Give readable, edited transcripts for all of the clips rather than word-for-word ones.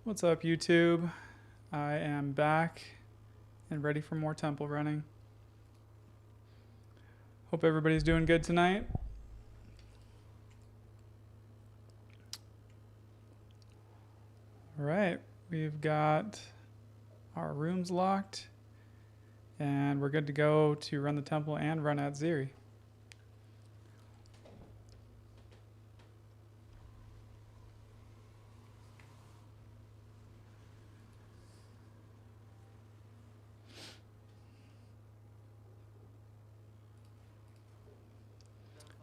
What's up, YouTube? I am back and ready for more temple running. Hope everybody's doing good tonight. All right, we've got our rooms locked and we're good to go to run the temple and run Atziri.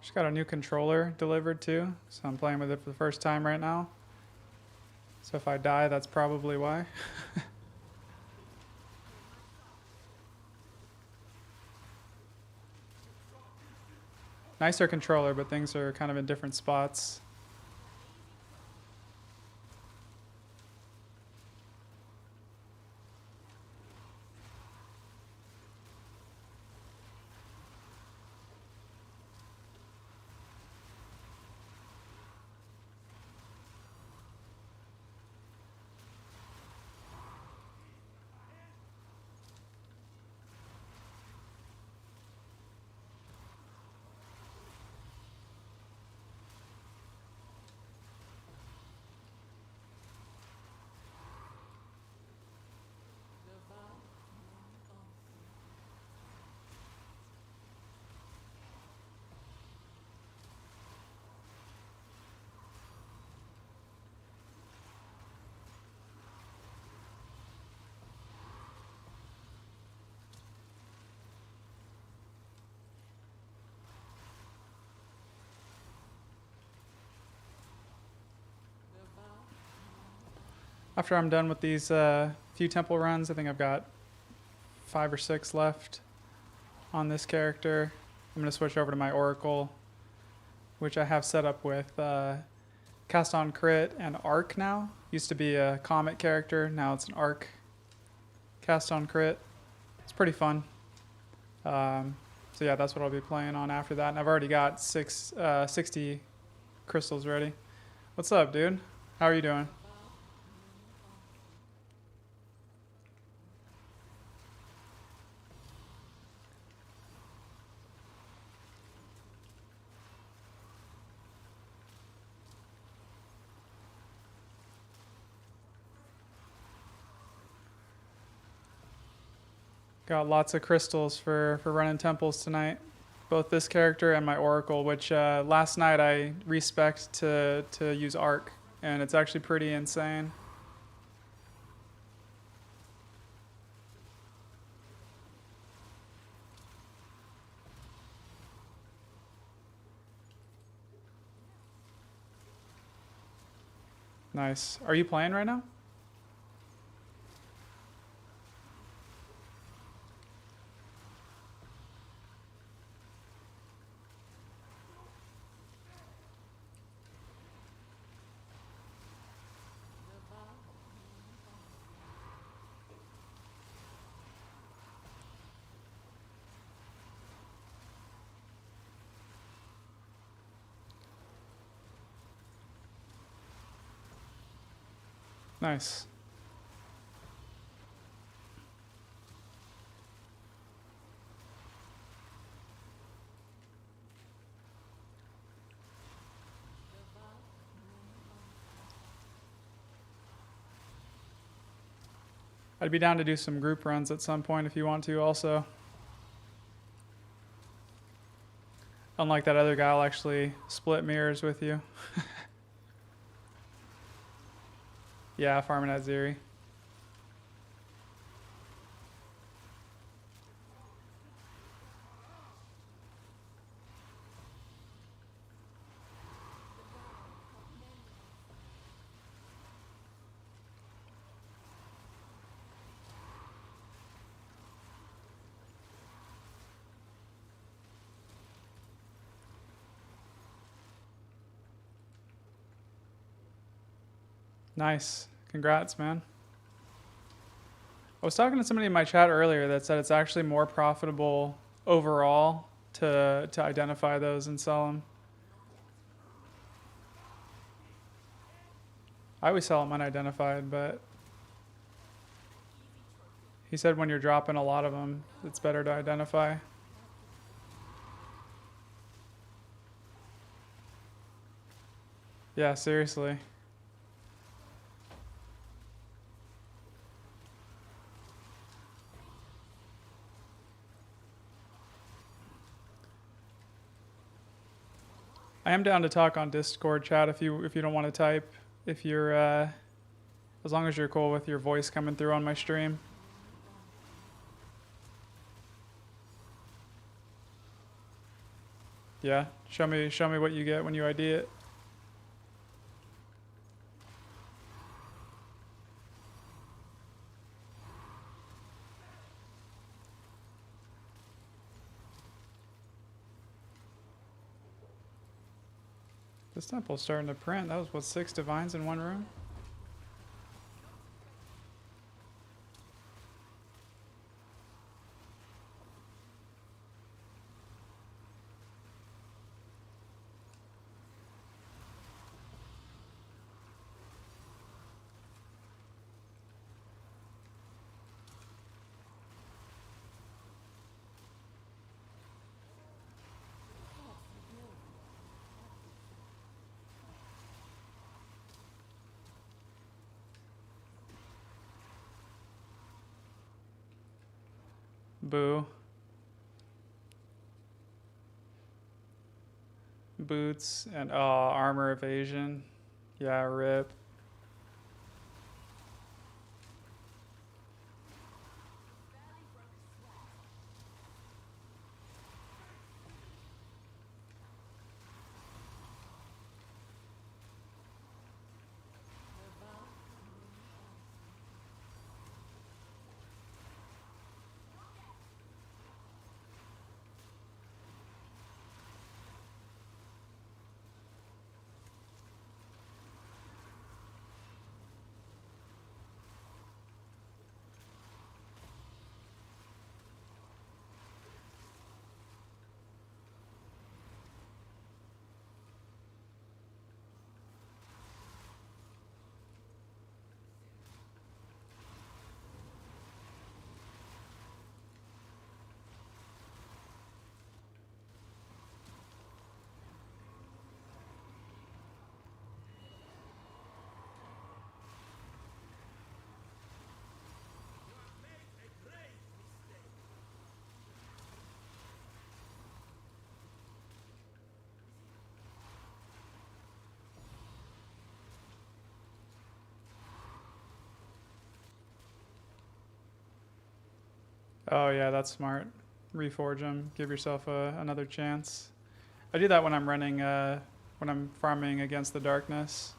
Just got a new controller delivered too, so I'm playing with it for the first time right now. So if I die, that's probably why. Nicer controller, but things are kind of in different spots. After I'm done with these few temple runs, I think I've got 5 or 6 left on this character. I'm going to switch over to my Oracle, which I have set up with Cast on Crit and Arc now. Used to be a Comet character, now it's an Arc Cast on Crit. It's pretty fun. So yeah, that's what I'll be playing on after that. And I've already got 60 crystals ready. What's up, dude? How are you doing? Got lots of crystals for running temples tonight. Both this character and my Oracle, which last night I respec'd to use Arc, and it's actually pretty insane. Nice. Are you playing right now? Nice. I'd be down to do some group runs at some point if you want to also. Unlike that other guy, I'll actually split mirrors with you. Yeah, farming Atziri. Nice. Congrats, man. I was talking to somebody in my chat earlier that said it's actually more profitable overall to identify those and sell them. I always sell them unidentified, but he said when you're dropping a lot of them, it's better to identify. Yeah, seriously. I am down to talk on Discord chat if you don't want to type. If you're as long as you're cool with your voice coming through on my stream. Yeah, show me what you get when you ID it. This temple's starting to print. That was what, 6 divines in one room? Boo. Boots and armor evasion. Yeah, rip. Oh yeah, that's smart. Reforge them. Give yourself another chance. I do that when I'm running, when I'm farming against the darkness.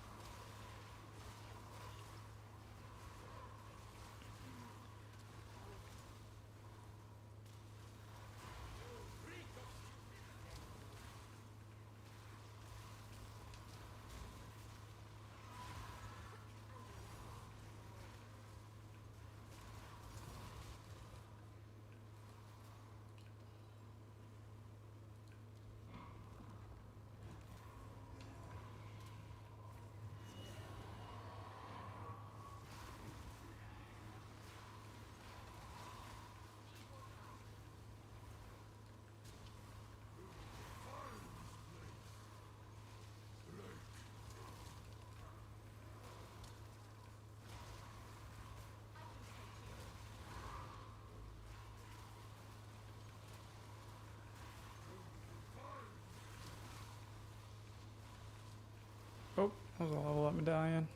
Oh, that was a level up medallion.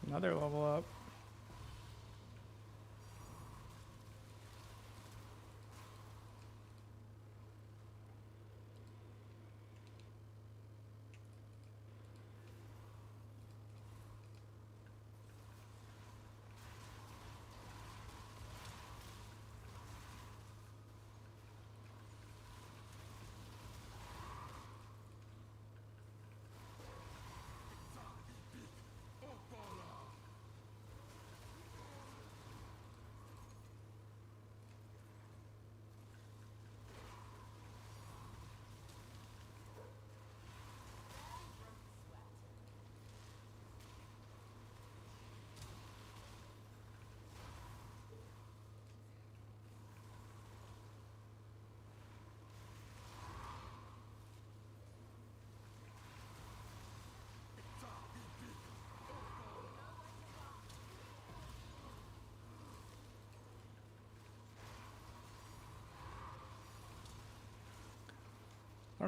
Another level up.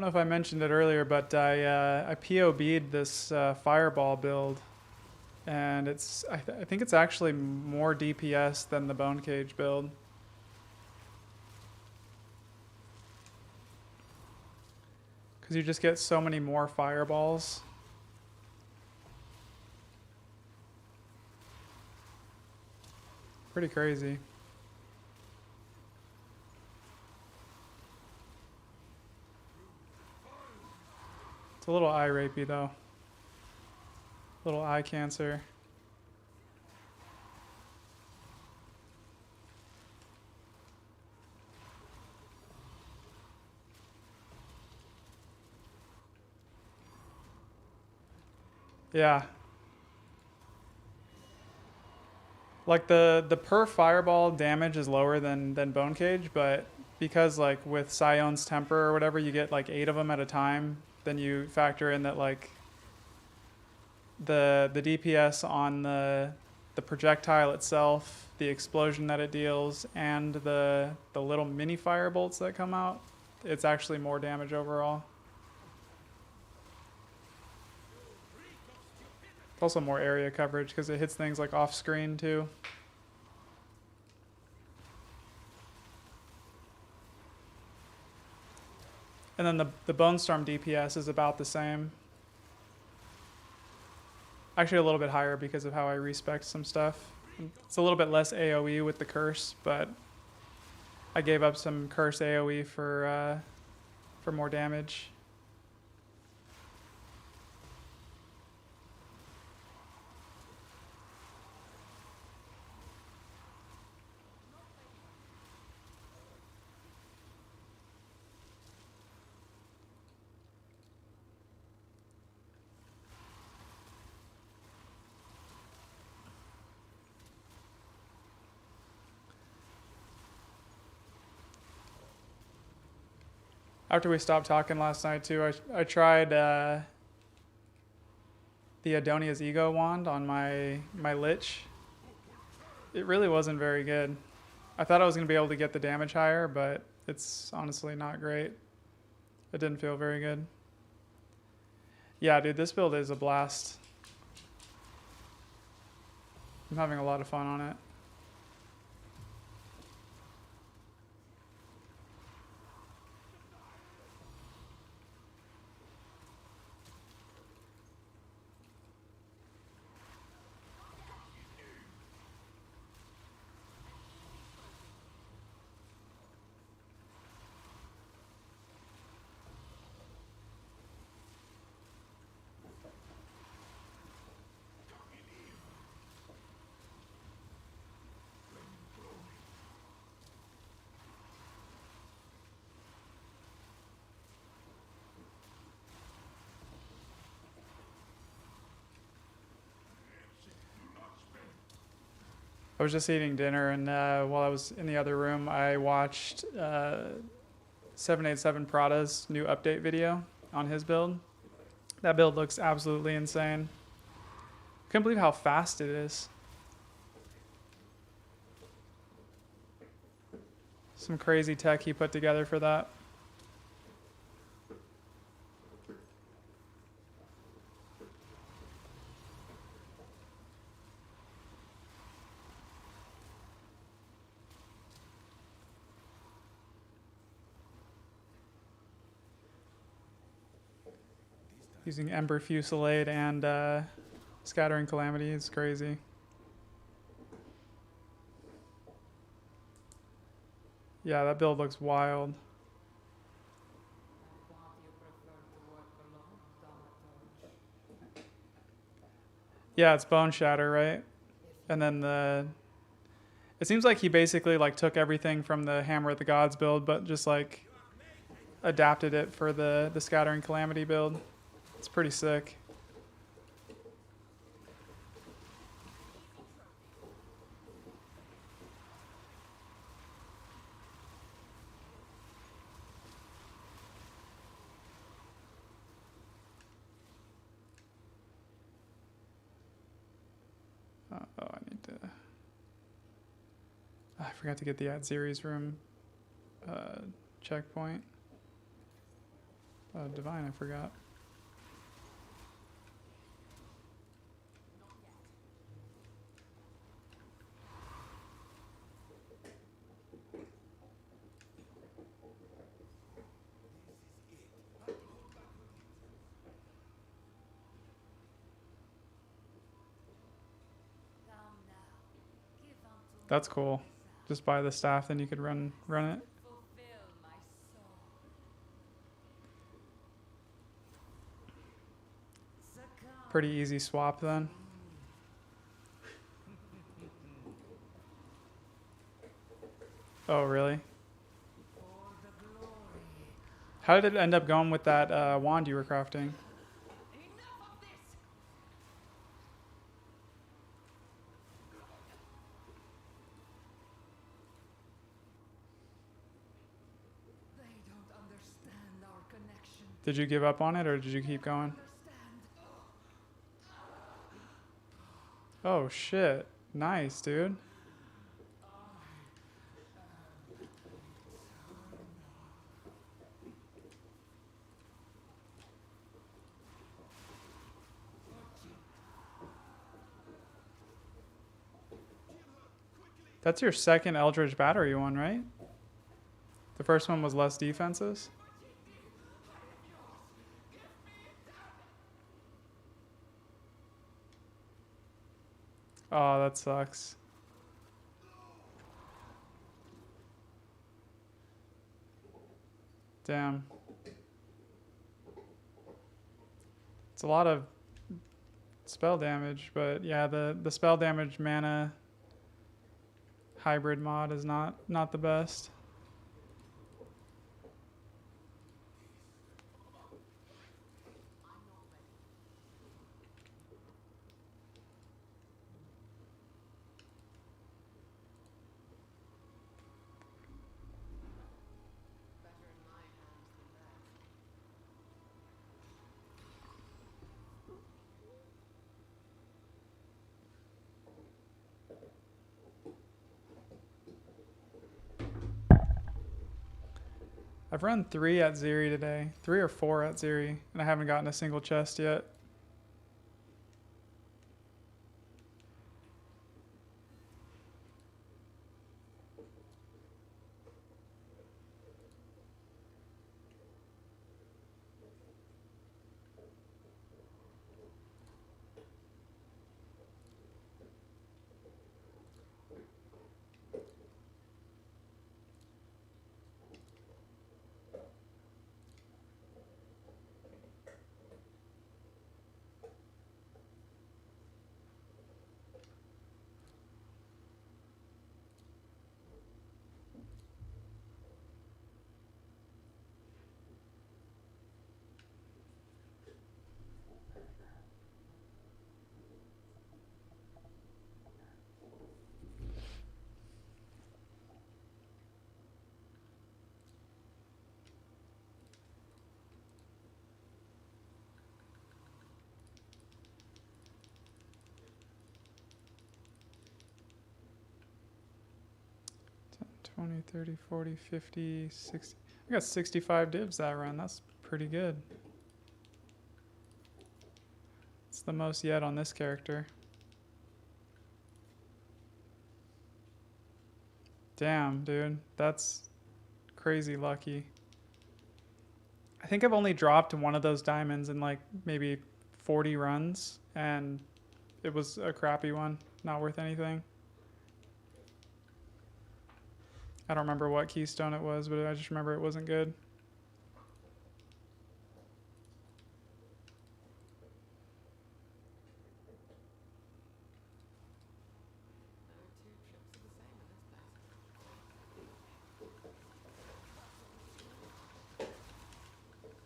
don't know if I mentioned it earlier, but I POB'd this fireball build, and I think it's actually more DPS than the bone cage build. Because you just get so many more fireballs. Pretty crazy. It's a little eye rapey though. Little eye cancer. Yeah. Like the per fireball damage is lower than Bone Cage, but because like with Sion's Temper or whatever, you get like 8 of them at a time, then you factor in that like the DPS on the projectile itself, the explosion that it deals, and the little mini fire bolts that come out, it's actually more damage overall. It's also more area coverage because it hits things like off screen too. And then the Bone Storm DPS is about the same. Actually a little bit higher because of how I respect some stuff. It's a little bit less AoE with the curse, but I gave up some curse AoE for more damage. After we stopped talking last night too, I tried the Adonia's Ego wand on my Lich. It really wasn't very good. I thought I was going to be able to get the damage higher, but it's honestly not great. It didn't feel very good. Yeah, dude, this build is a blast. I'm having a lot of fun on it. I was just eating dinner, and while I was in the other room, I watched 787 Prada's new update video on his build. That build looks absolutely insane. Couldn't believe how fast it is. Some crazy tech he put together for that. Using Ember Fusillade and Scattering Calamity is crazy. Yeah, that build looks wild. Yeah, it's Bone Shatter, right? And then it seems like he basically like took everything from the Hammer of the Gods build, but just like adapted it for the Scattering Calamity build. It's pretty sick. I need to... I forgot to get the Atziri's room checkpoint. Divine, I forgot. That's cool. Just buy the staff, then you could run it. Pretty easy swap then. Oh, really? How did it end up going with that wand you were crafting? Did you give up on it or did you keep going? Oh shit. Nice, dude. That's your second Eldritch Battery one, right? The first one was less defenses? Oh, that sucks. Damn. It's a lot of spell damage, but yeah, the spell damage mana hybrid mod is not the best. I've run 3 Atziri today. 3 or 4 Atziri, and I haven't gotten a single chest yet. $20, $30, $40, $50, $60. I got 65 divs that run. That's pretty good. It's the most yet on this character. Damn, dude. That's crazy lucky. I think I've only dropped one of those diamonds in like maybe 40 runs, and it was a crappy one. Not worth anything. I don't remember what keystone it was, but I just remember it wasn't good.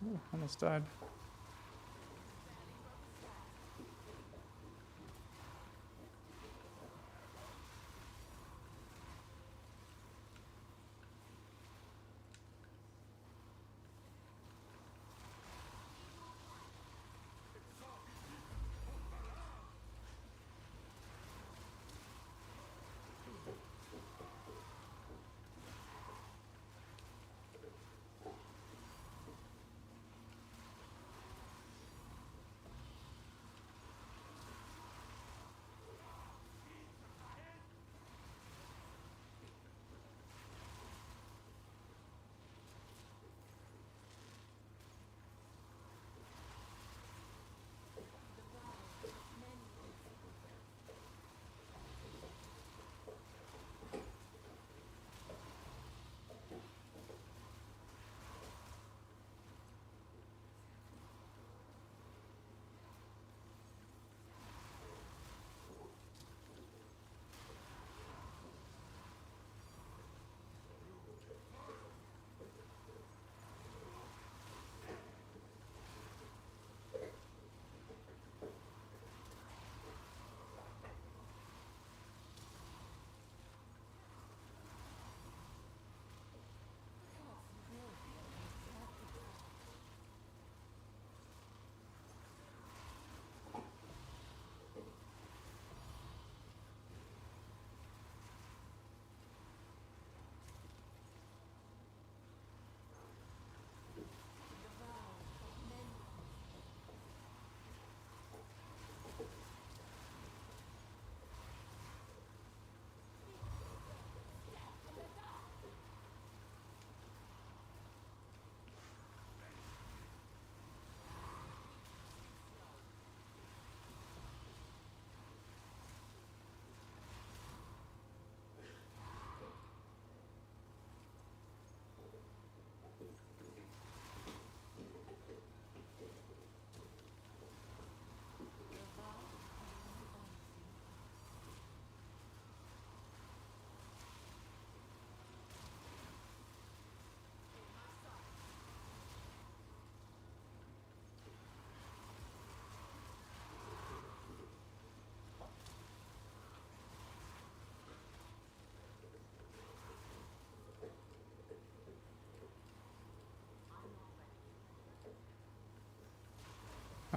Ooh, almost died.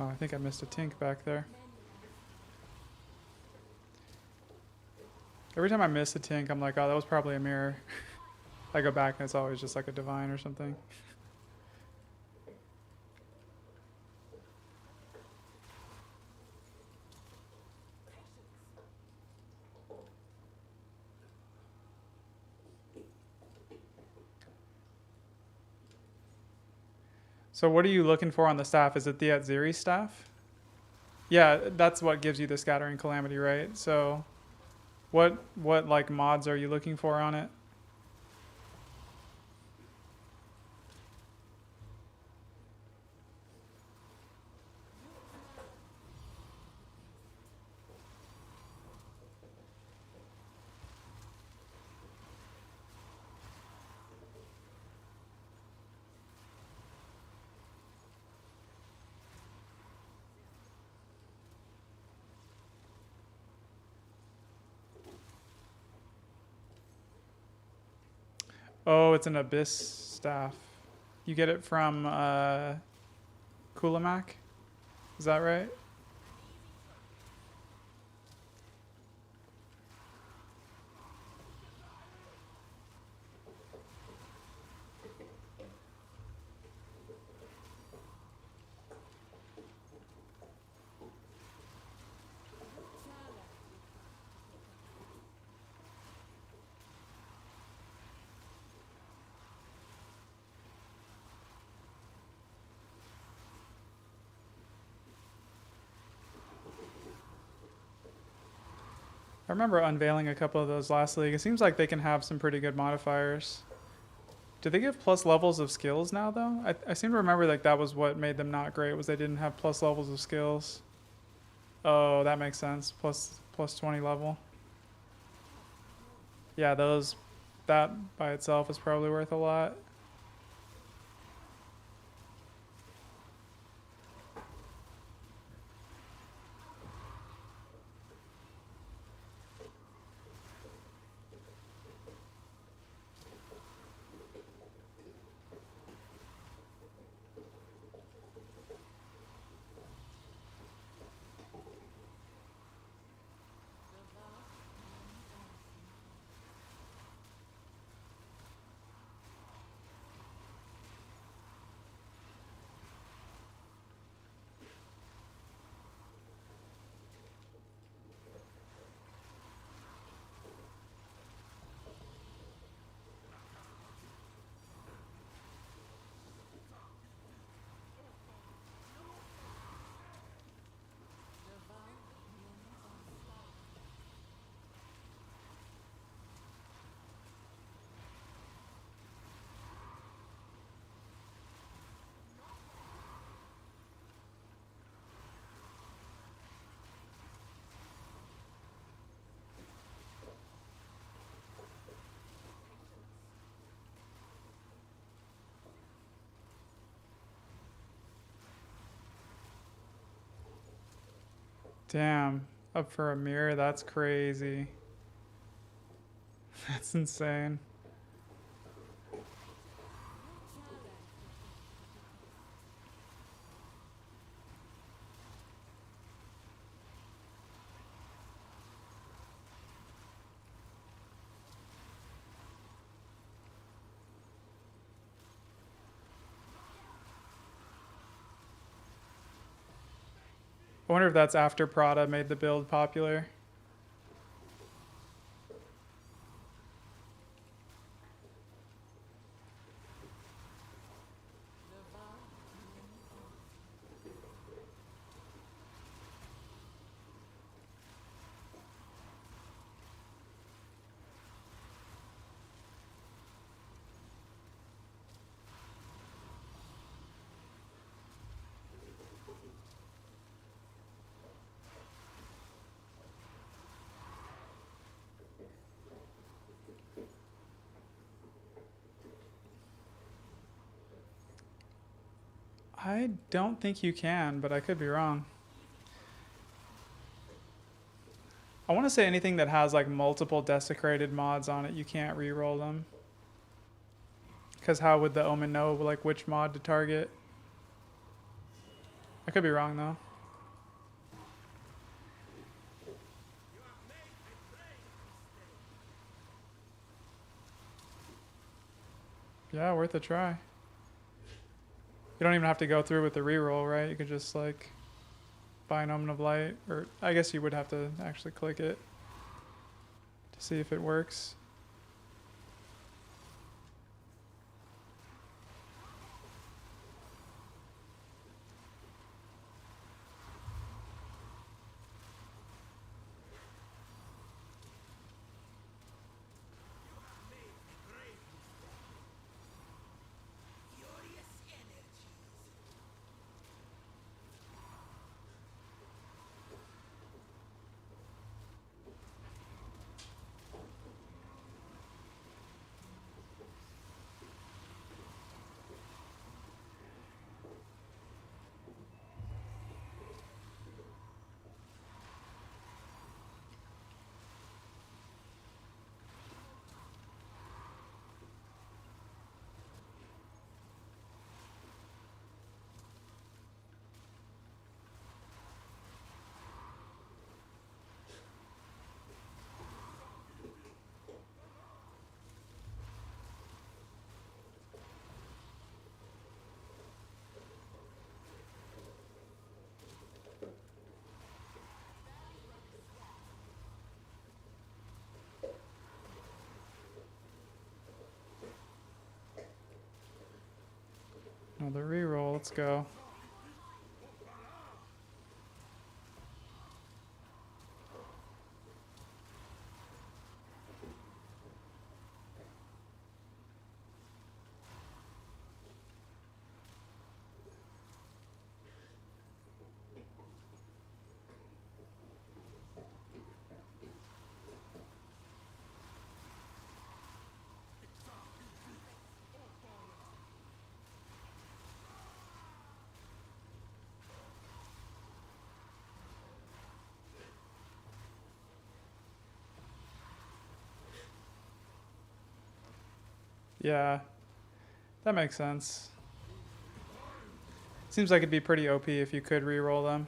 Oh, I think I missed a tink back there. Every time I miss a tink, I'm like, oh, that was probably a mirror. I go back and it's always just like a divine or something. So what are you looking for on the staff? Is it the Atziri staff? Yeah, that's what gives you the Scattering Calamity, right? So what like mods are you looking for on it? Oh, it's an Abyss staff. You get it from Kulamak? Is that right? I remember unveiling a couple of those last league. It seems like they can have some pretty good modifiers. Do they give plus levels of skills now, though? I seem to remember like that was what made them not great, was they didn't have plus levels of skills. Oh, that makes sense. Plus 20 level. Yeah, that by itself is probably worth a lot. Damn, up for a mirror, that's crazy. That's insane. I wonder if that's after Prada made the build popular. I don't think you can, but I could be wrong. I want to say anything that has like multiple desecrated mods on it, you can't re-roll them. Because how would the Omen know like which mod to target? I could be wrong though. Yeah, worth a try. You don't even have to go through with the reroll, right? You could just like buy an Omen of Light, or I guess you would have to actually click it to see if it works. Another reroll, let's go. Yeah, that makes sense. Seems like it'd be pretty OP if you could reroll them.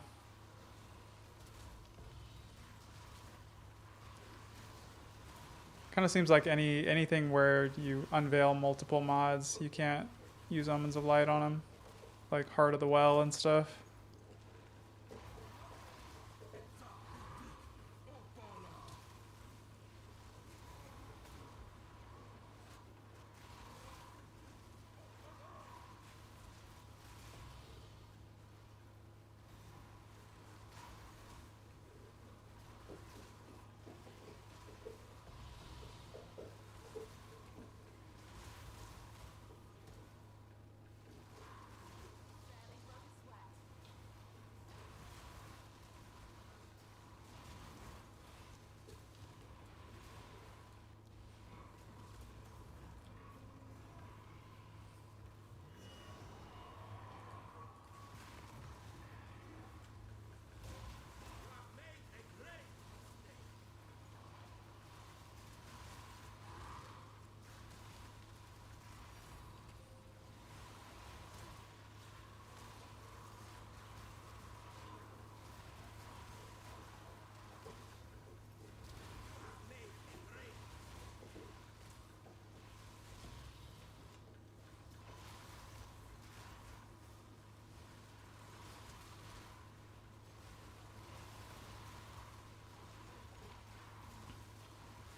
Kind of seems like anything where you unveil multiple mods, you can't use Omens of Light on them, like Heart of the Well and stuff.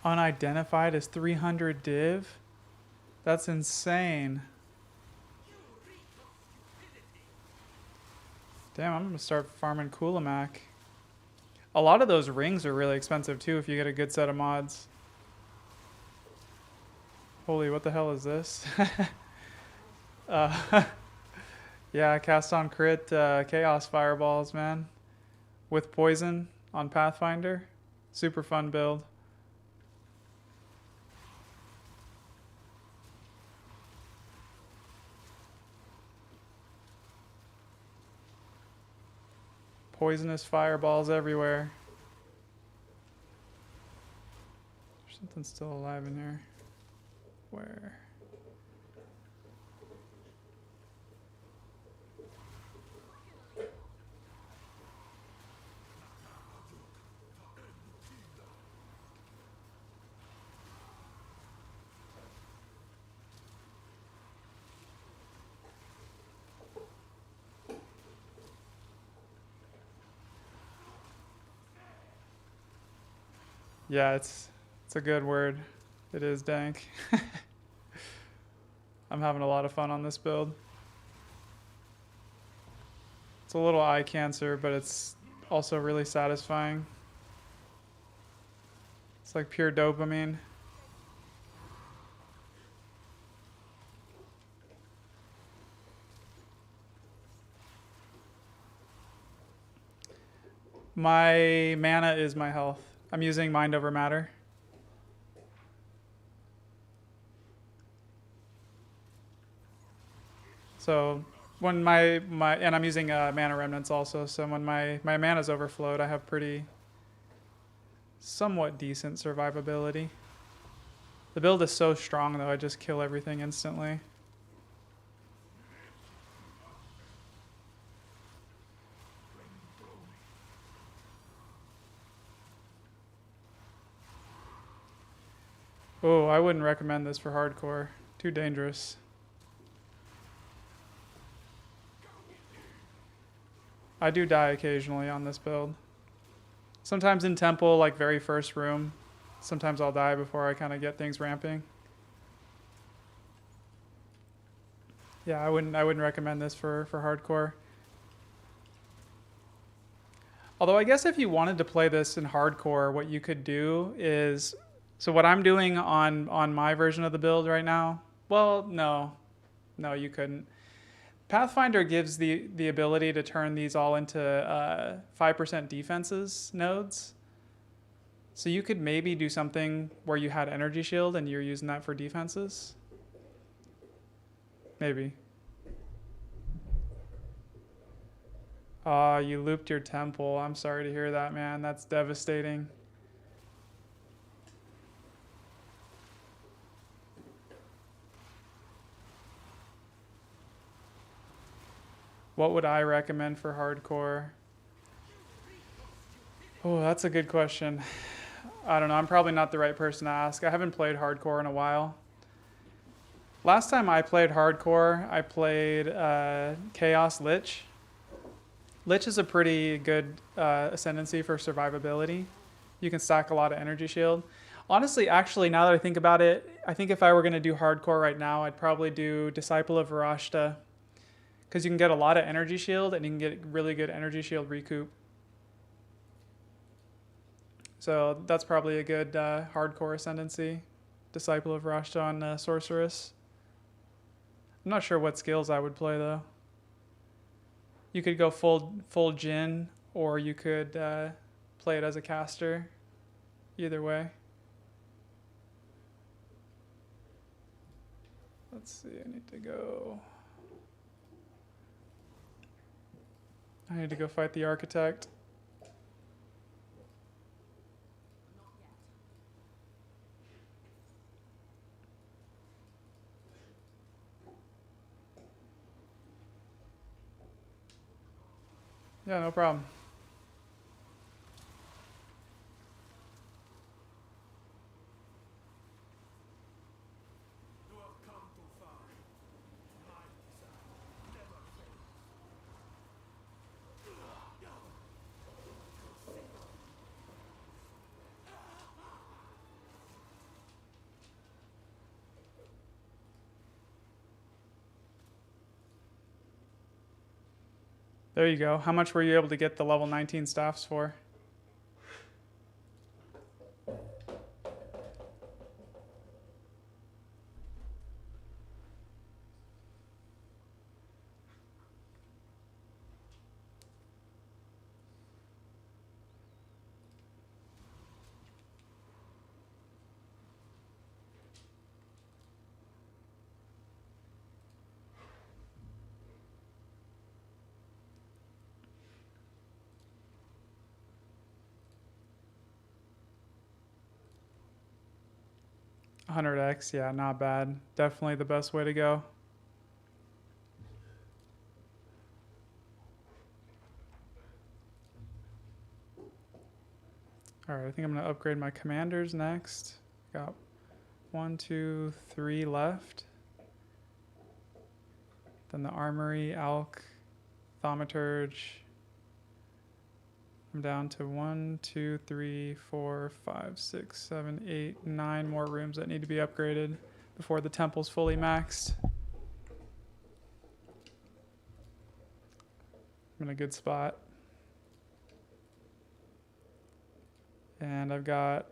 Unidentified is 300 div? That's insane. Damn, I'm gonna start farming Coolamac. A lot of those rings are really expensive too if you get a good set of mods. Holy, what the hell is this? Yeah, cast on crit chaos fireballs, man. With poison on Pathfinder. Super fun build. Poisonous fireballs everywhere. There's something still alive in here. Where? Yeah, it's a good word. It is dank. I'm having a lot of fun on this build. It's a little eye cancer, but it's also really satisfying. It's like pure dopamine. My mana is my health. I'm using mind over matter. So when and I'm using mana remnants also. So when my mana's overflowed, I have pretty somewhat decent survivability. The build is so strong though, I just kill everything instantly. Oh, I wouldn't recommend this for hardcore. Too dangerous. I do die occasionally on this build. Sometimes in temple, like very first room. Sometimes I'll die before I kind of get things ramping. Yeah, I wouldn't recommend this for hardcore. Although I guess if you wanted to play this in hardcore, what you could do is, so what I'm doing on my version of the build right now, well, no, you couldn't. Pathfinder gives the ability to turn these all into 5% defenses nodes. So you could maybe do something where you had energy shield and you're using that for defenses. Maybe. You looped your temple. I'm sorry to hear that, man. That's devastating. What would I recommend for hardcore? Oh, that's a good question. I don't know. I'm probably not the right person to ask. I haven't played hardcore in a while. Last time I played hardcore, I played Chaos Lich. Lich is a pretty good ascendancy for survivability. You can stack a lot of energy shield. Honestly, actually, now that I think about it, I think if I were going to do hardcore right now, I'd probably do Disciple of Varashta. Because you can get a lot of energy shield and you can get really good energy shield recoup. So that's probably a good hardcore ascendancy. Disciple of Varashta on Sorceress. I'm not sure what skills I would play though. You could go full Jin, or you could play it as a caster. Either way. Let's see, I need to go fight the architect. Yeah, no problem. There you go. How much were you able to get the level 19 staffs for? $100x, yeah, not bad. Definitely the best way to go. All right, I think I'm gonna upgrade my commanders next. Got 1, 2, 3 left. Then the armory, alch, thaumaturge, I'm down to 1, 2, 3, 4, 5, 6, 7, 8, 9 more rooms that need to be upgraded before the temple's fully maxed. I'm in a good spot. And I've got,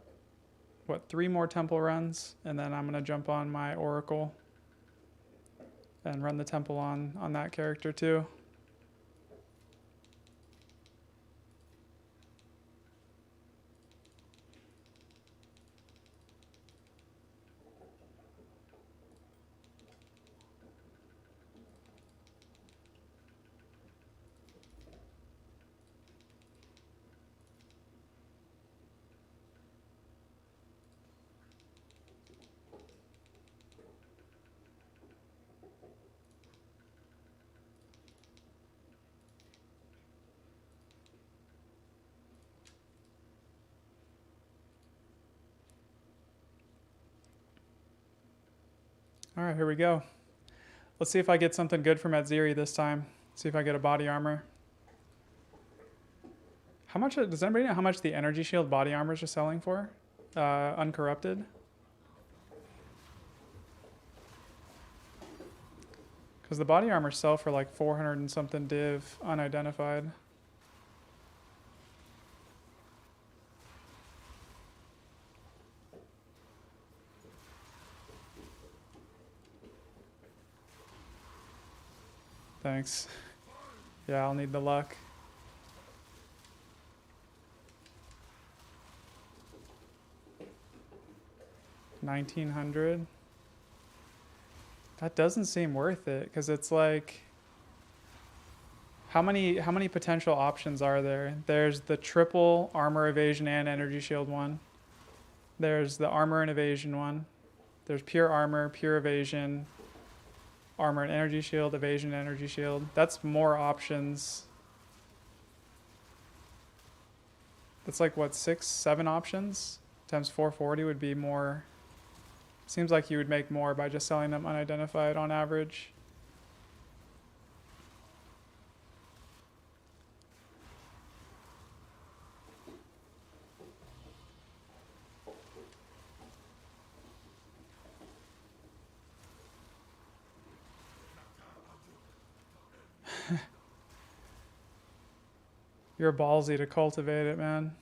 3 more temple runs, and then I'm going to jump on my oracle and run the temple on that character too. All right, here we go. Let's see if I get something good from Atziri this time. See if I get a body armor. How much, does anybody know how much the energy shield body armors are selling for? Uncorrupted? Because the body armors sell for like 400 and something div, unidentified. Thanks. Yeah, I'll need the luck. $1,900. That doesn't seem worth it because it's like, how many potential options are there? There's the triple armor, evasion, and energy shield one. There's the armor and evasion one. There's pure armor, pure evasion, armor and energy shield, evasion, energy shield. That's more options. That's like what, 6, 7 options times 440 would be more. Seems like you would make more by just selling them unidentified on average. You're ballsy to cultivate it, man.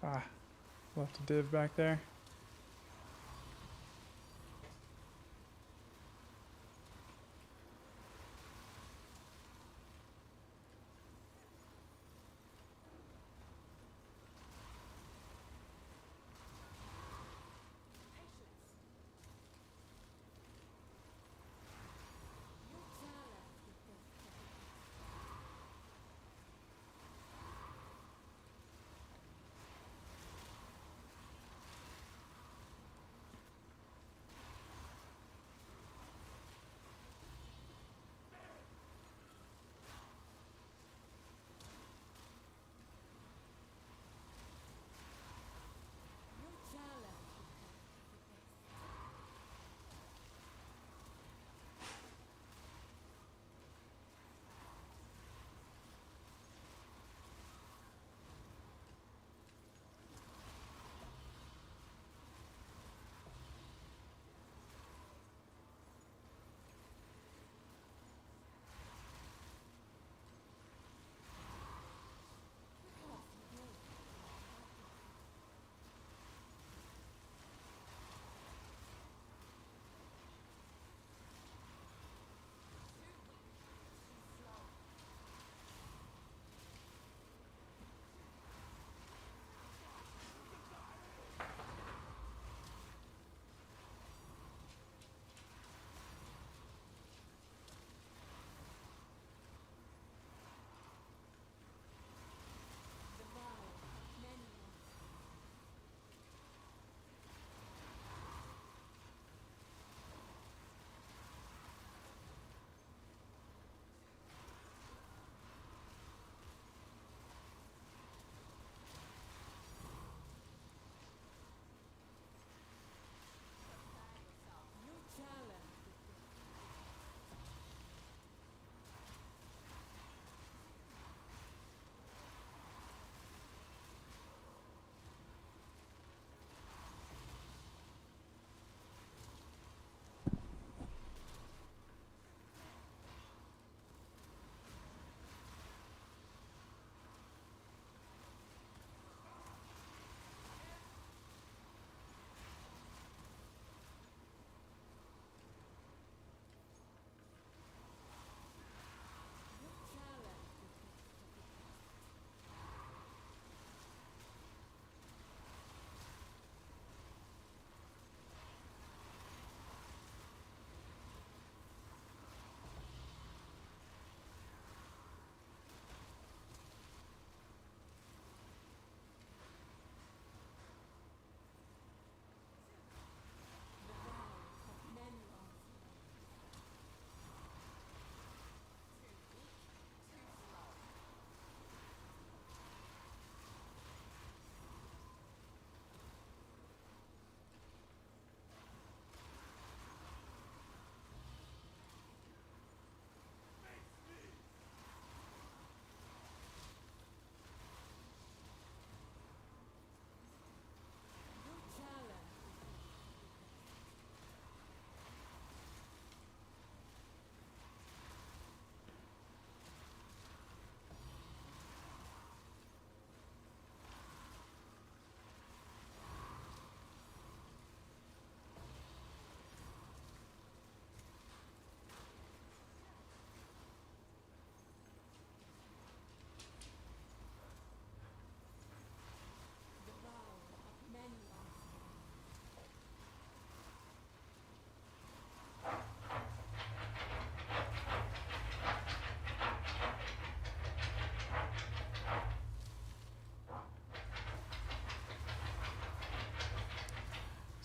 Ah, left a div back there.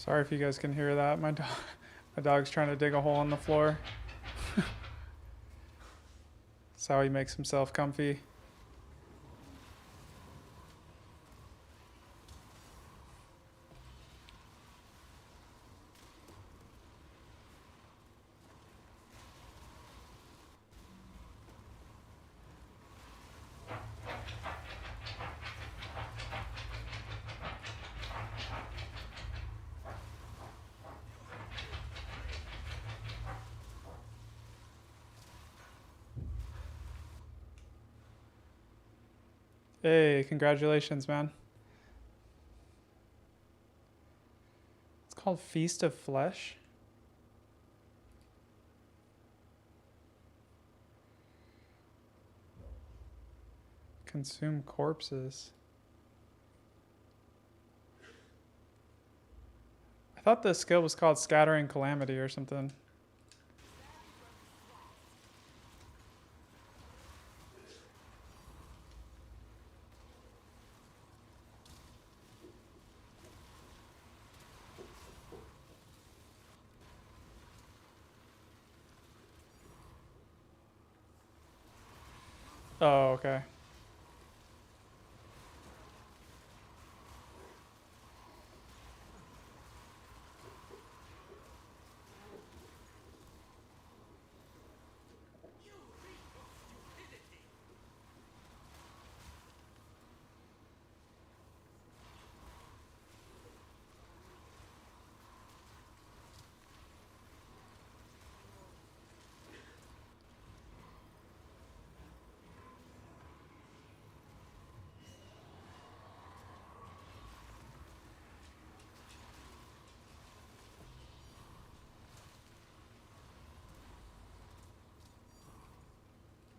Sorry if you guys can hear that. My dog's trying to dig a hole in the floor. That's how he makes himself comfy. Hey, congratulations, man. It's called Feast of Flesh. Consume corpses. I thought the skill was called Scattering Calamity or something. Oh, okay.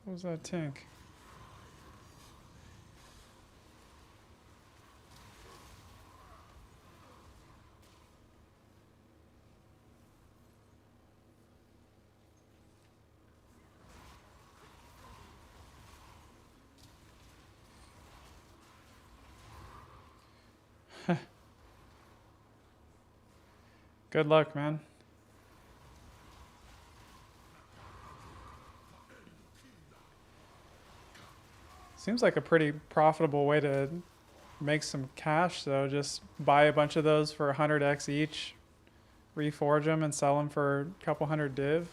What was that tink? Good luck, man. Seems like a pretty profitable way to make some cash, though. Just buy a bunch of those for 100x each, reforge them, and sell them for a couple hundred div.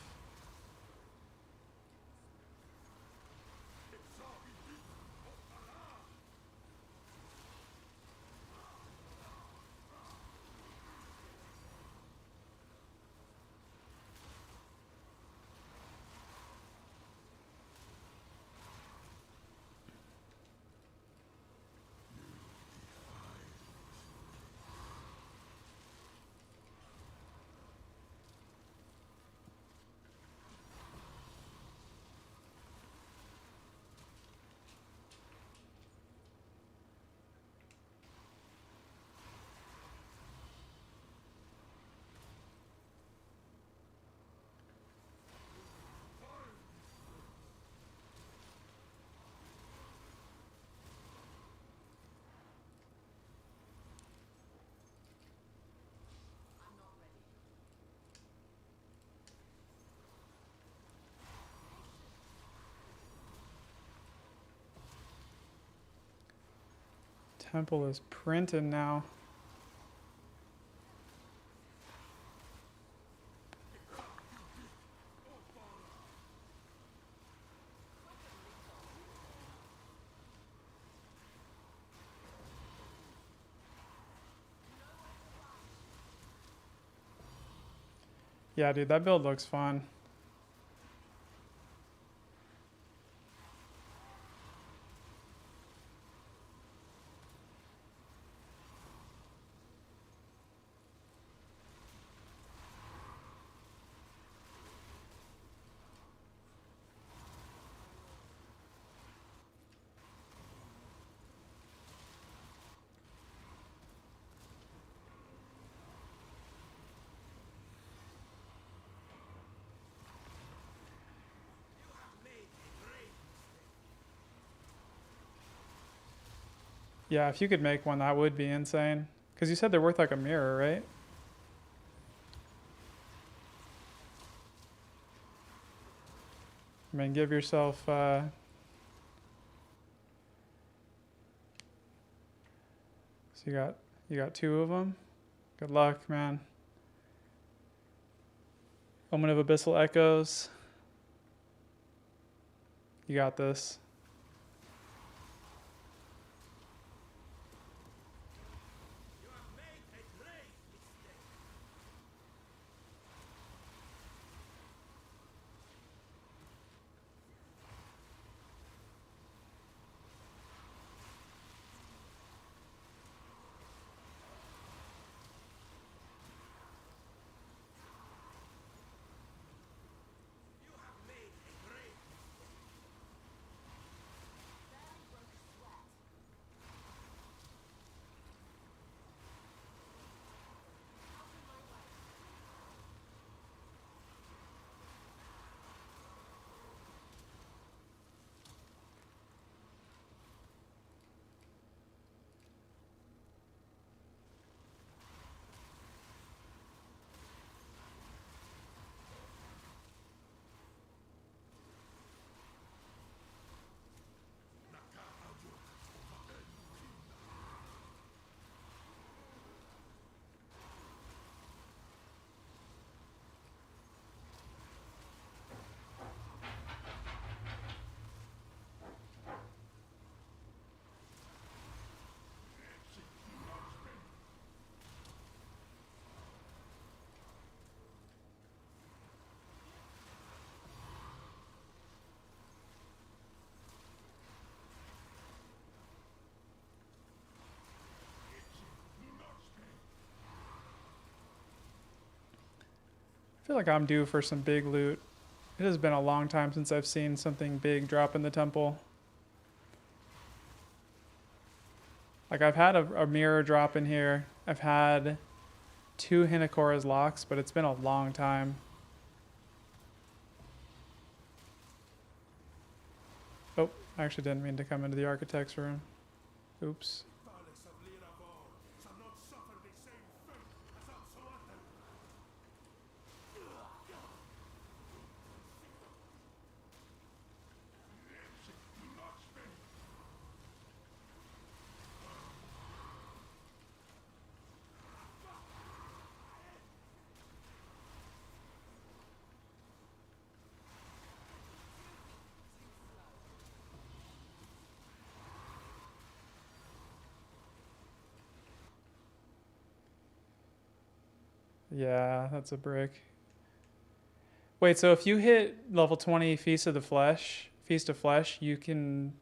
Temple is printed now. Yeah, dude, that build looks fun. Yeah, if you could make one, that would be insane. Because you said they're worth like a mirror, right? mean, give yourself. So you got two of them. Good luck, man. Omen of Abyssal Echoes. You got this. I feel like I'm due for some big loot. It has been a long time since I've seen something big drop in the temple. Like, I've had a mirror drop in here. I've had 2 Hinakora's locks, but it's been a long time. Oh, I actually didn't mean to come into the architect's room. Oops. Yeah, that's a brick. Wait, so if you hit level 20 Feast of Flesh, you can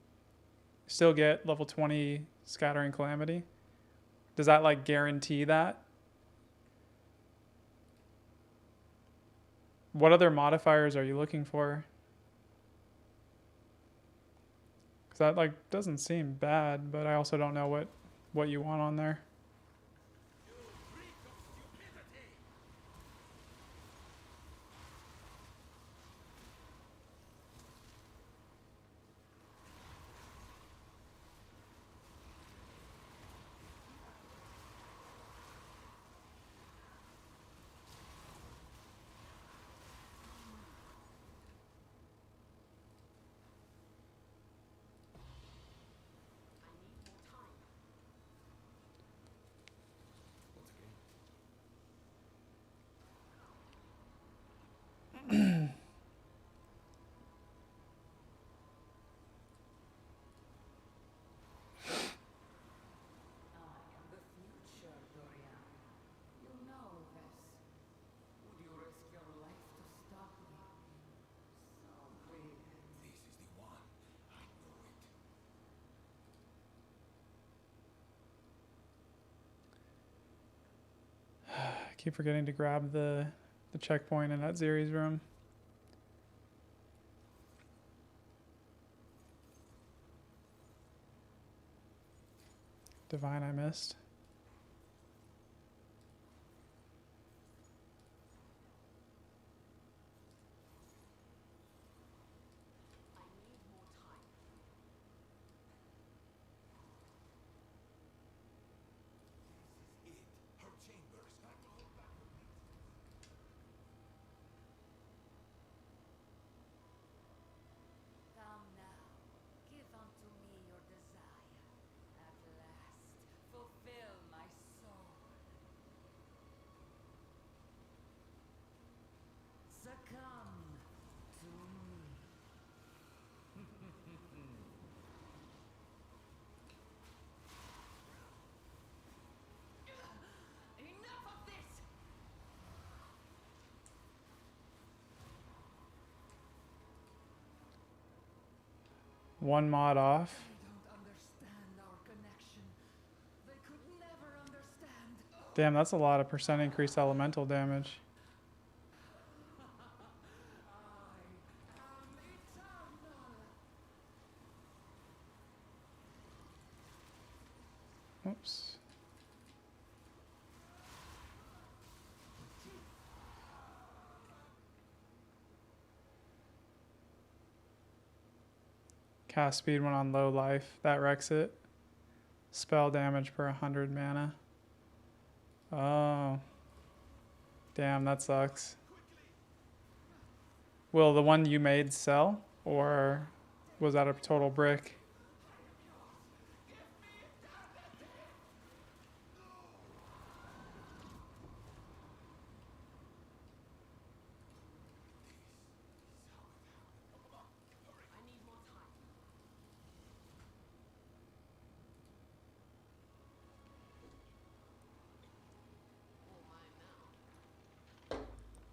still get level 20 Scattering Calamity? Does that like guarantee that? What other modifiers are you looking for? Because that like doesn't seem bad, but I also don't know what you want on there. I keep forgetting to grab the checkpoint in Atziri's room. Divine I missed. one mod off. They don't understand our connection. They could never understand. Damn, that's a lot of percent increased elemental damage. I am eternal. Oops. Cast speed when on low life. That wrecks it. Spell damage per 100 mana. Oh. Damn, that sucks. Will the one you made sell? Or was that a total brick?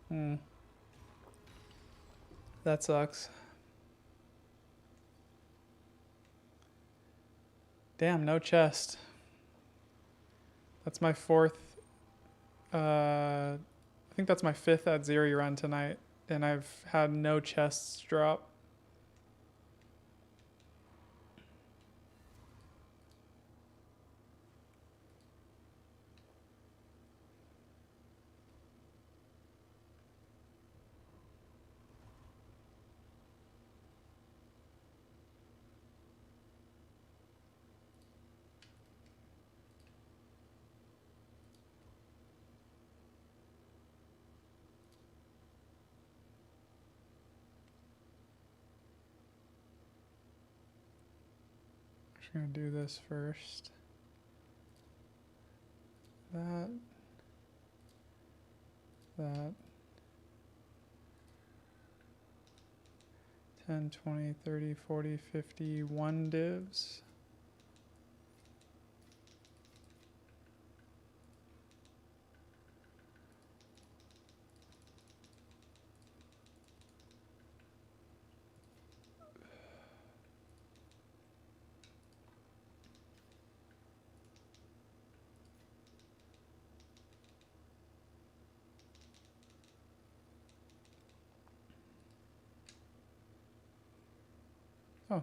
Hmm. That sucks. Damn, no chest. That's my fourth. I think that's my fifth Atziri run tonight, and I've had no chests drop. I'm gonna do this first. That. 10, 20, 30, 40, 51 divs. Oh.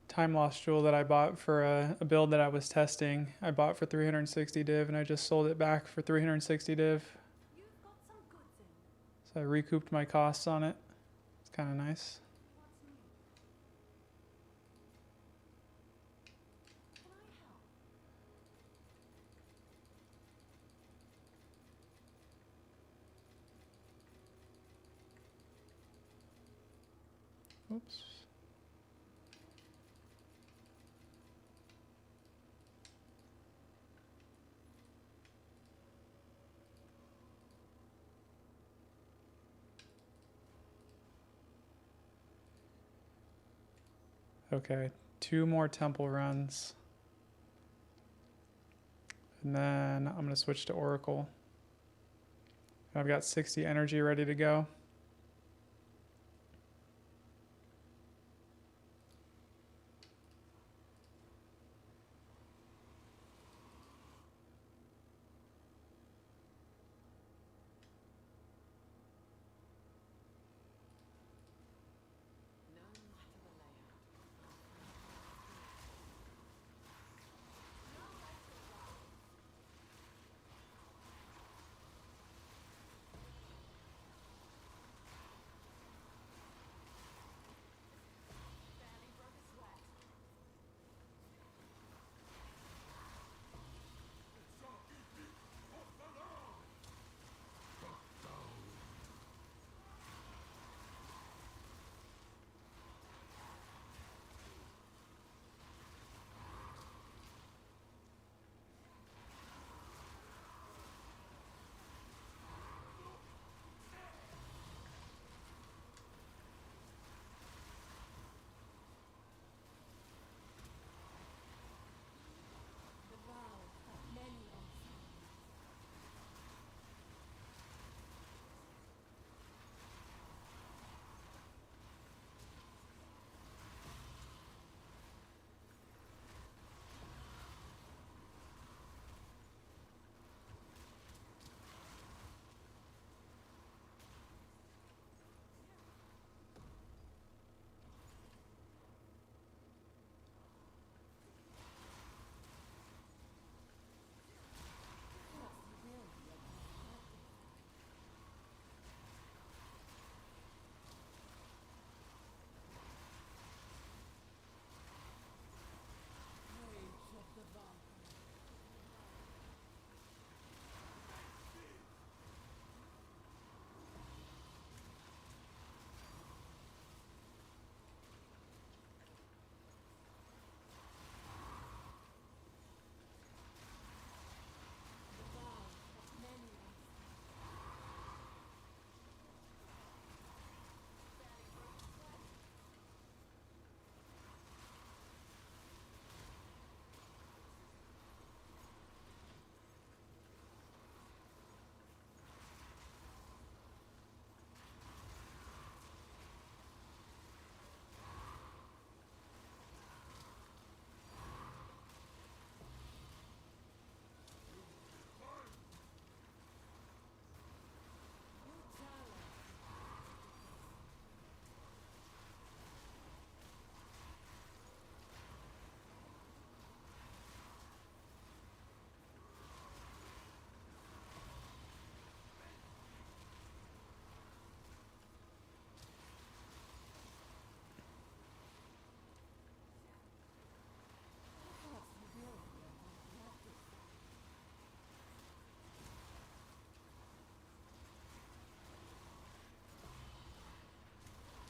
Time loss jewel that I bought for a build that I was testing. I bought for 360 div and I just sold it back for 360 div. You've got some goods in. So I recouped my costs on it. It's kind of nice. What's new? Can I help? Oops. Okay, 2 more temple runs. And then I'm going to switch to Oracle. I've got 60 energy ready to go.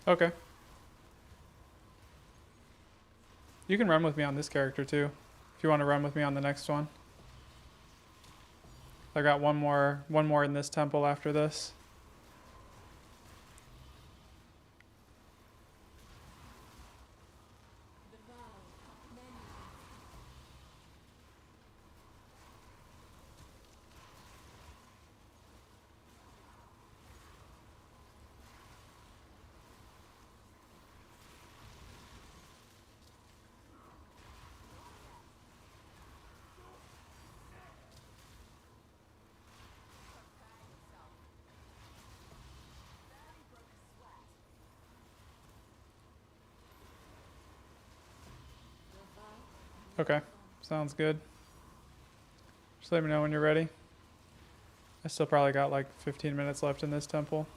Okay. You can run with me on this character too, if you want to run with me on the next one. I got one more in this temple after this. Okay, sounds good. Just let me know when you're ready. I still probably got like 15 minutes left in this temple.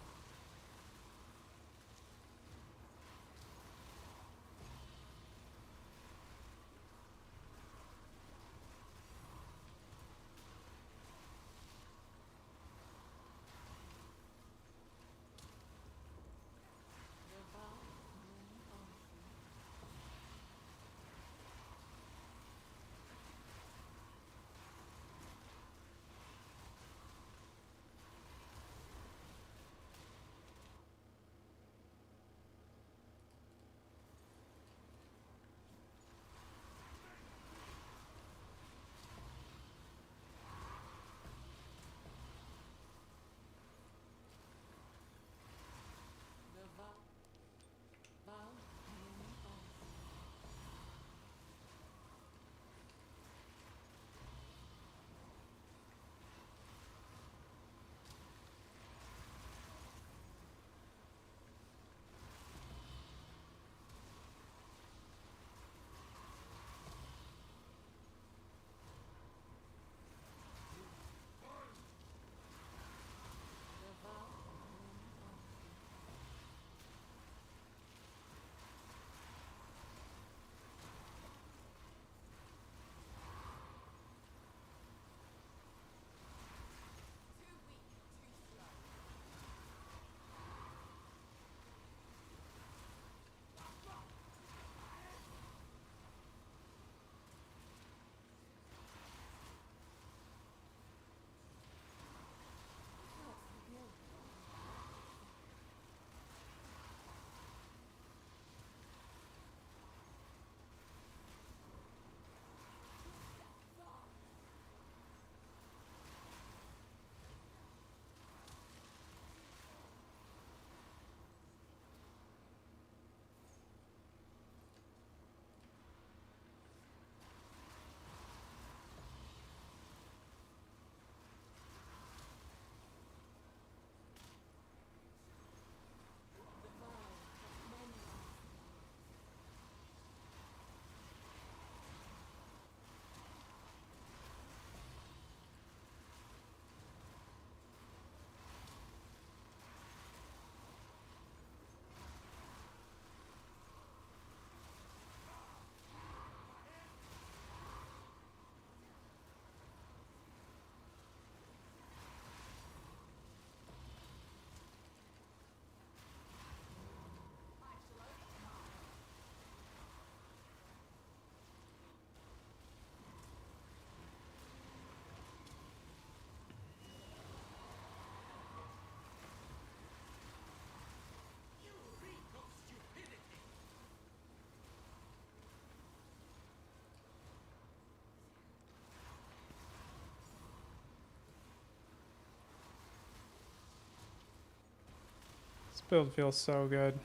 This build feels so good.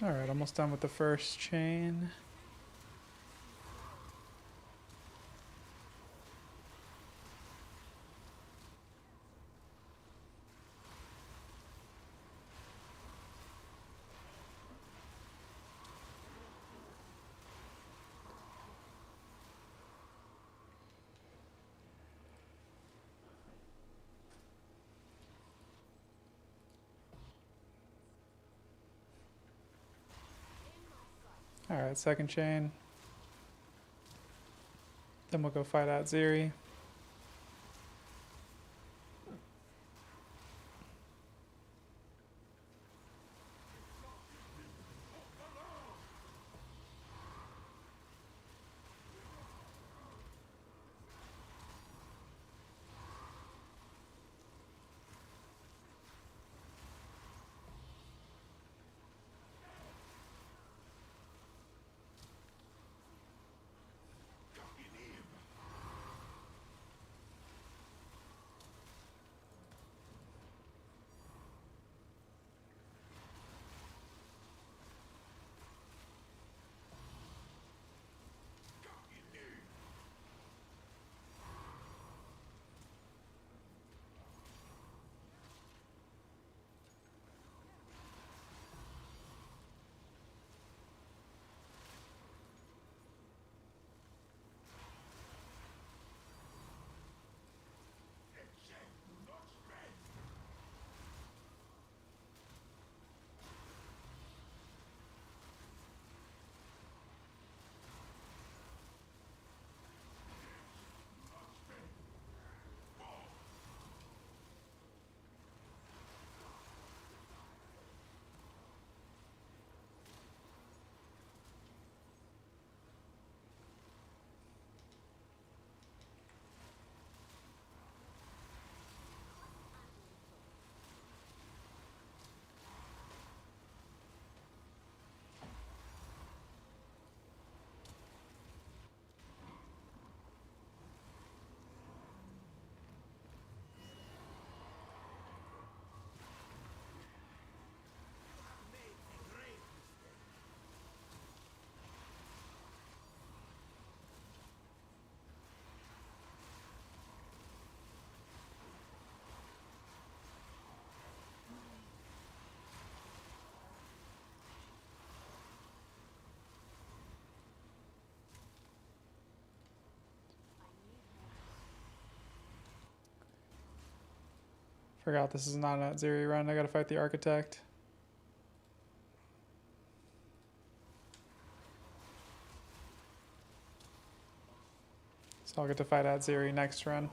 Alright, almost done with the first chain. Alright, second chain. Then we'll go fight Atziri. Forgot this is not an Atziri run. I gotta fight the Architect. So I'll get to fight Atziri next run.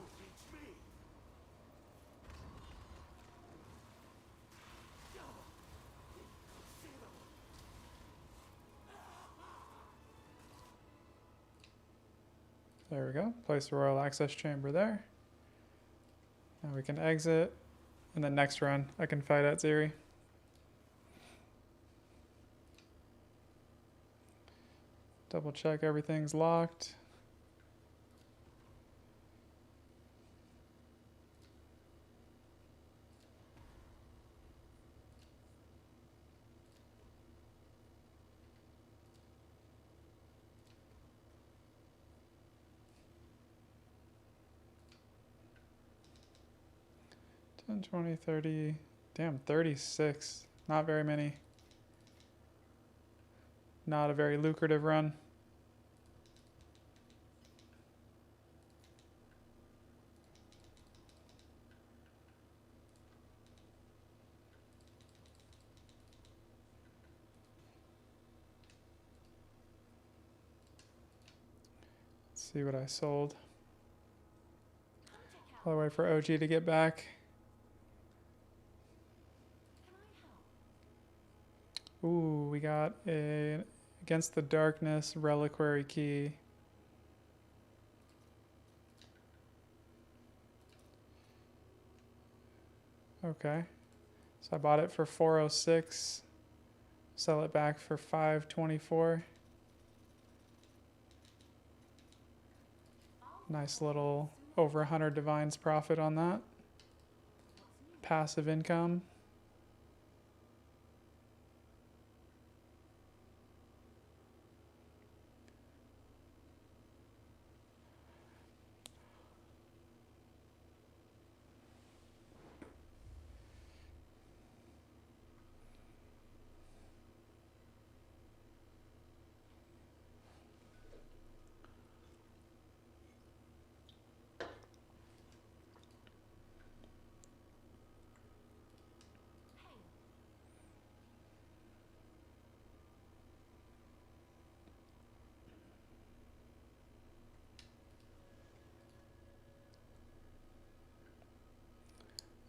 There we go. Place the Royal Access Chamber there. Now we can exit. And then next run, I can fight Atziri. Double check everything's locked. And 20, 30, damn, 36. Not very many. Not a very lucrative run. Let's see what I sold. I'll wait for OG to get back. Ooh, we got a Against the Darkness Reliquary Key. Okay. So I bought it for 406. Sell it back for 524. Nice little over 100 divines profit on that. Passive income.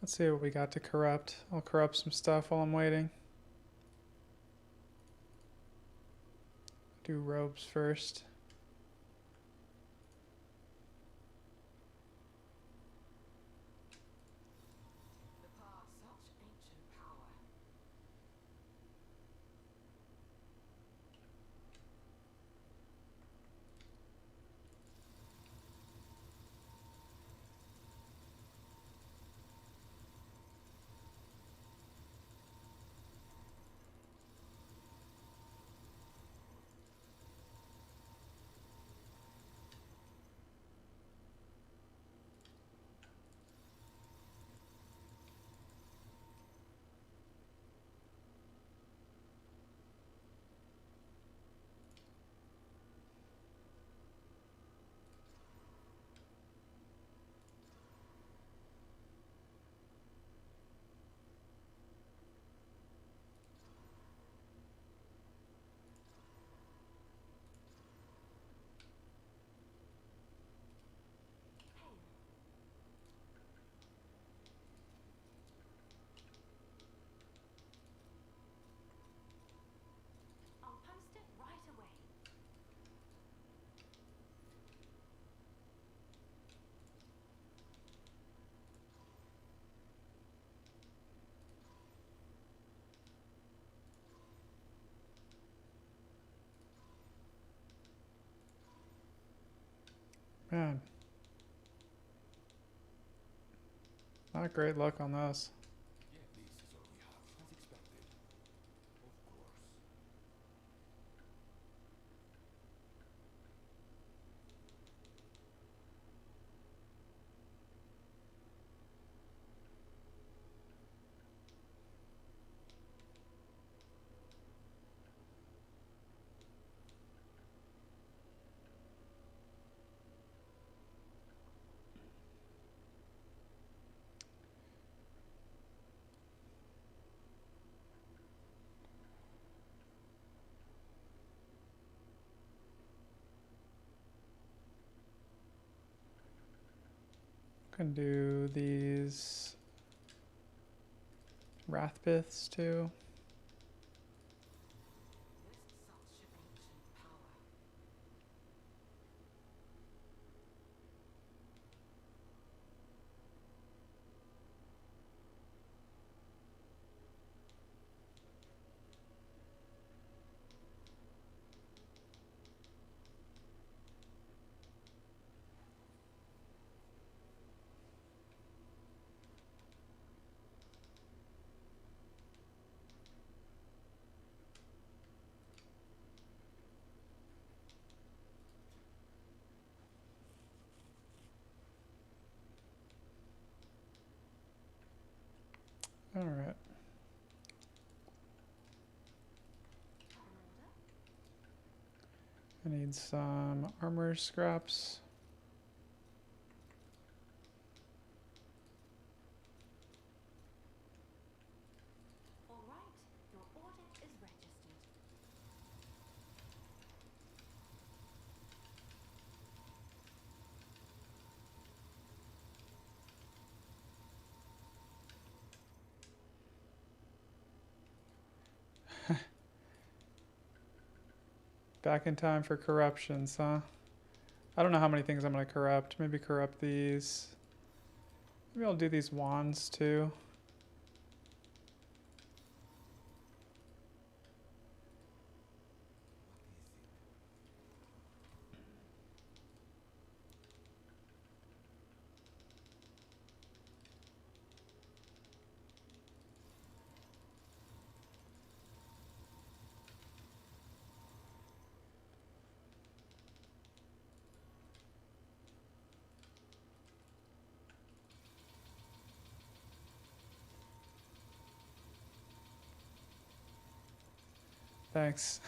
Let's see what we got to corrupt. I'll corrupt some stuff while I'm waiting. Do robes first. The past, such ancient power. I'll post it right away. Man. Not great luck on this. Yeah, this is all we have, as expected. Of course. Can do these Wrathpiths too. This such ancient power. All right. Have an order? I need some armor scraps. All right, your audit is registered. Back in time for corruptions, huh? I don't know how many things I'm going to corrupt. Maybe corrupt these. Maybe I'll do these wands too. Thanks.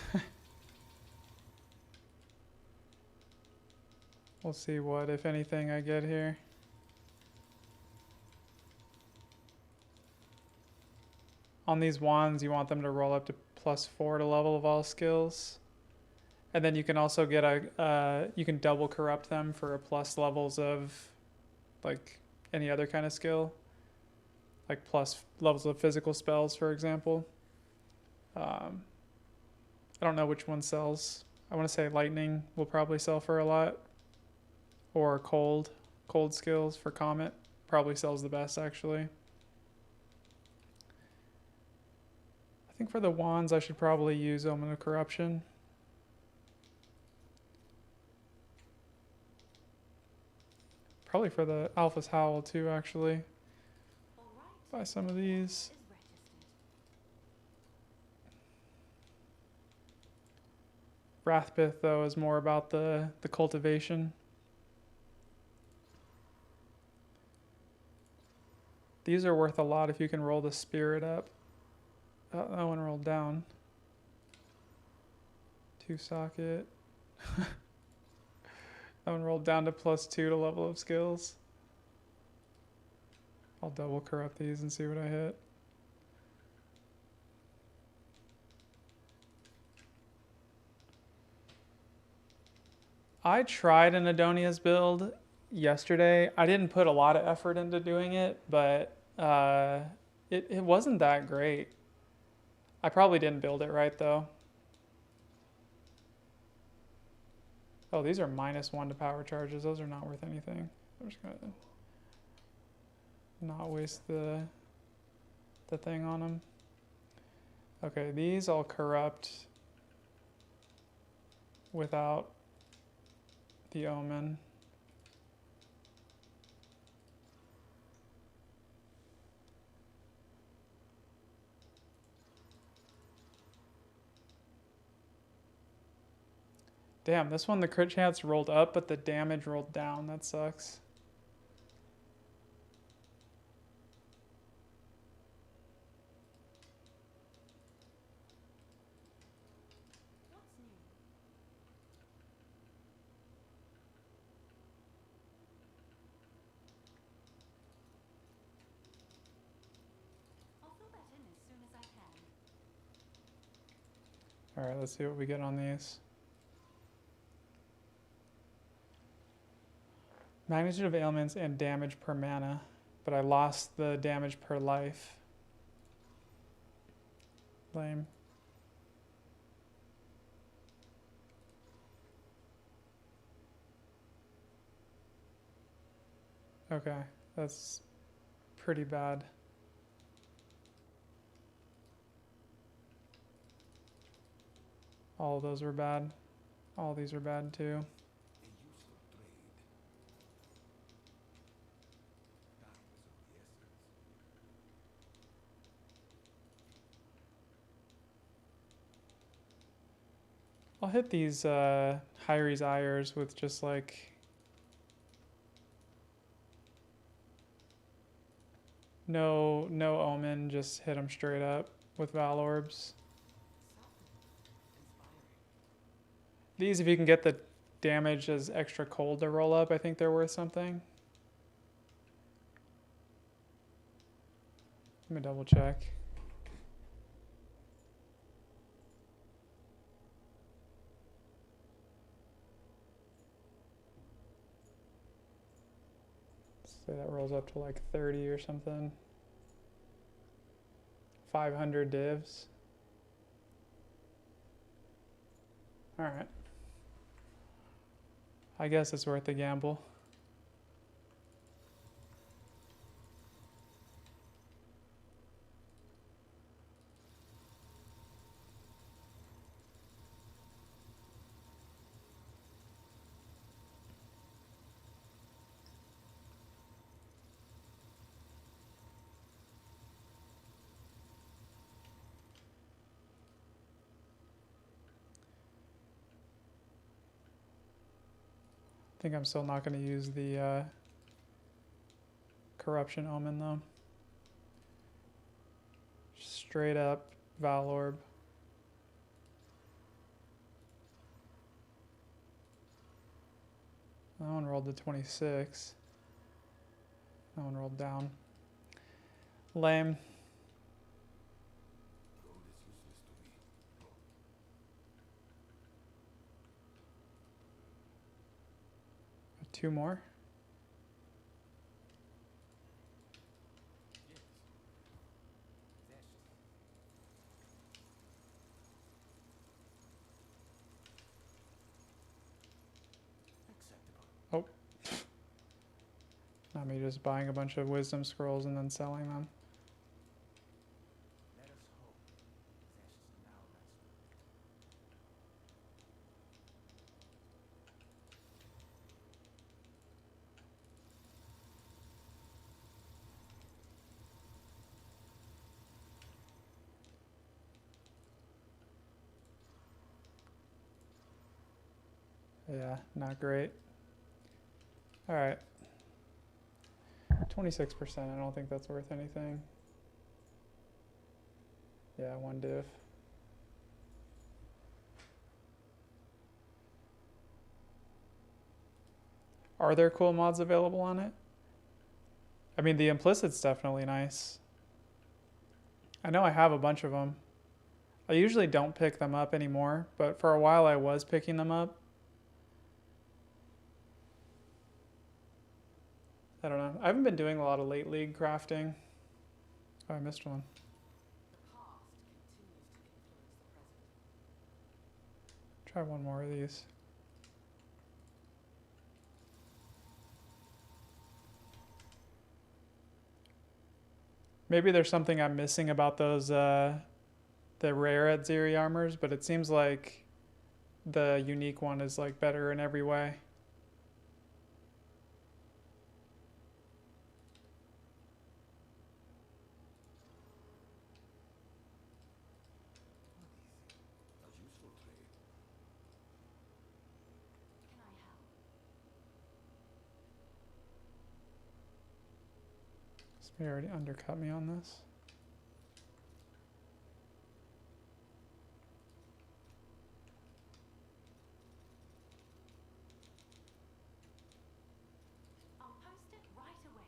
We'll see what, if anything, I get here. On these wands, you want them to roll up to +4 to level of all skills. And then you can also get you can double corrupt them for a plus levels of, like, any other kind of skill. like plus levels of physical spells, for example. I don't know which one sells. I want to say lightning will probably sell for a lot, or cold skills for Comet probably sells the best actually. I think for the wands I should probably use Omen of Corruption. Probably for the Alpha's Howl too actually. Buy some of these. Wrathpith though is more about the cultivation. These are worth a lot if you can roll the spirit up. Oh, that one rolled down. 2 socket. That one rolled down to +2 to level of skills. I'll double corrupt these and see what I hit. I tried an Adonia's build yesterday. I didn't put a lot of effort into doing it, but it wasn't that great. I probably didn't build it right though. Oh, these are -1 to power charges. Those are not worth anything. I'm just gonna not waste the thing on them. Okay, these I'll corrupt without the omen. Damn, this one the crit chance rolled up, but the damage rolled down. That sucks. Alright, let's see what we get on these. Magnitude of ailments and damage per mana, but I lost the damage per life. Lame. Okay, that's pretty bad. All of those were bad. All these are bad too. A useful trade. Time is of the essence. I'll hit these Hyries Ires with just like no omen, just hit them straight up with Val Orbs. These, if you can get the damage as extra cold to roll up, I think they're worth something. Let me double check. Say that rolls up to like 30 or something. 500 divs. All right. I guess it's worth a gamble. I think I'm still not going to use the corruption omen though. Straight up Val Orb. That one rolled to 26. That one rolled down. Lame. Gold is useless to me. 2 more. Yes, not me just buying a bunch of wisdom scrolls and then selling them. Let us hope this now lets Yeah, not great. All right. 26%. I don't think that's worth anything. Yeah, one div. Are there cool mods available on it? I mean, the implicit's definitely nice. I know I have a bunch of them. I usually don't pick them up anymore, but for a while I was picking them up. I don't know. I haven't been doing a lot of late league crafting. Oh, I missed one. The past continues to influence the present. Try one more of these. Maybe there's something I'm missing about those, the rare Atziri armors, but it seems like the unique one is like better in every way. a useful trade. Can I help? Somebody already undercut me on this. I'll post it right away.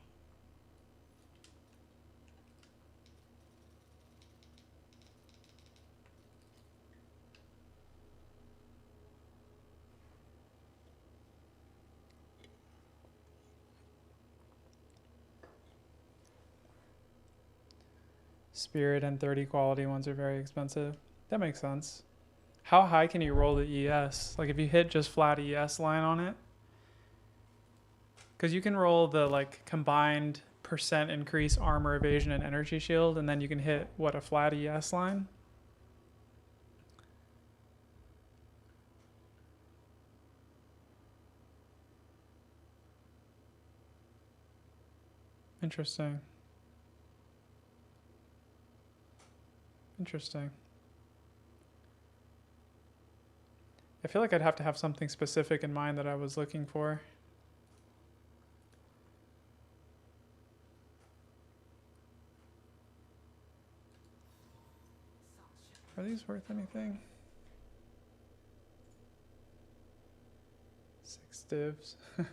Spirit and 30 quality ones are very expensive. That makes sense. How high can you roll the ES? Like if you hit just flat ES line on it? Because you can roll the like combined percent increase armor, evasion, and energy shield, and then you can hit, what, a flat ES line? Interesting. Interesting. I feel like I'd have to have something specific in mind that I was looking for. Are these worth anything? 6 divs. Oh,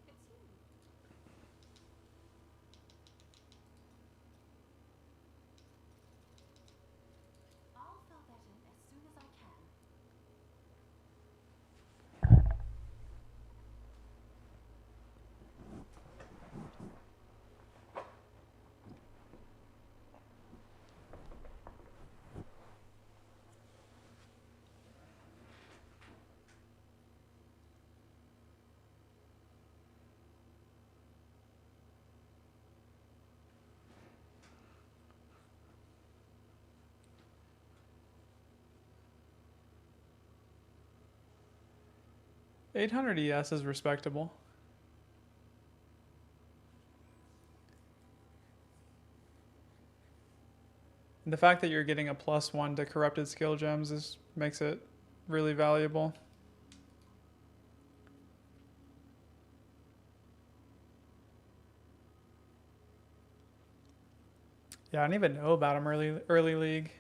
it's you. I'll fill that in as soon as I can. $800 ES is respectable. And the fact that you're getting a +1 to corrupted skill gems makes it really valuable. Yeah, I didn't even know about them early league.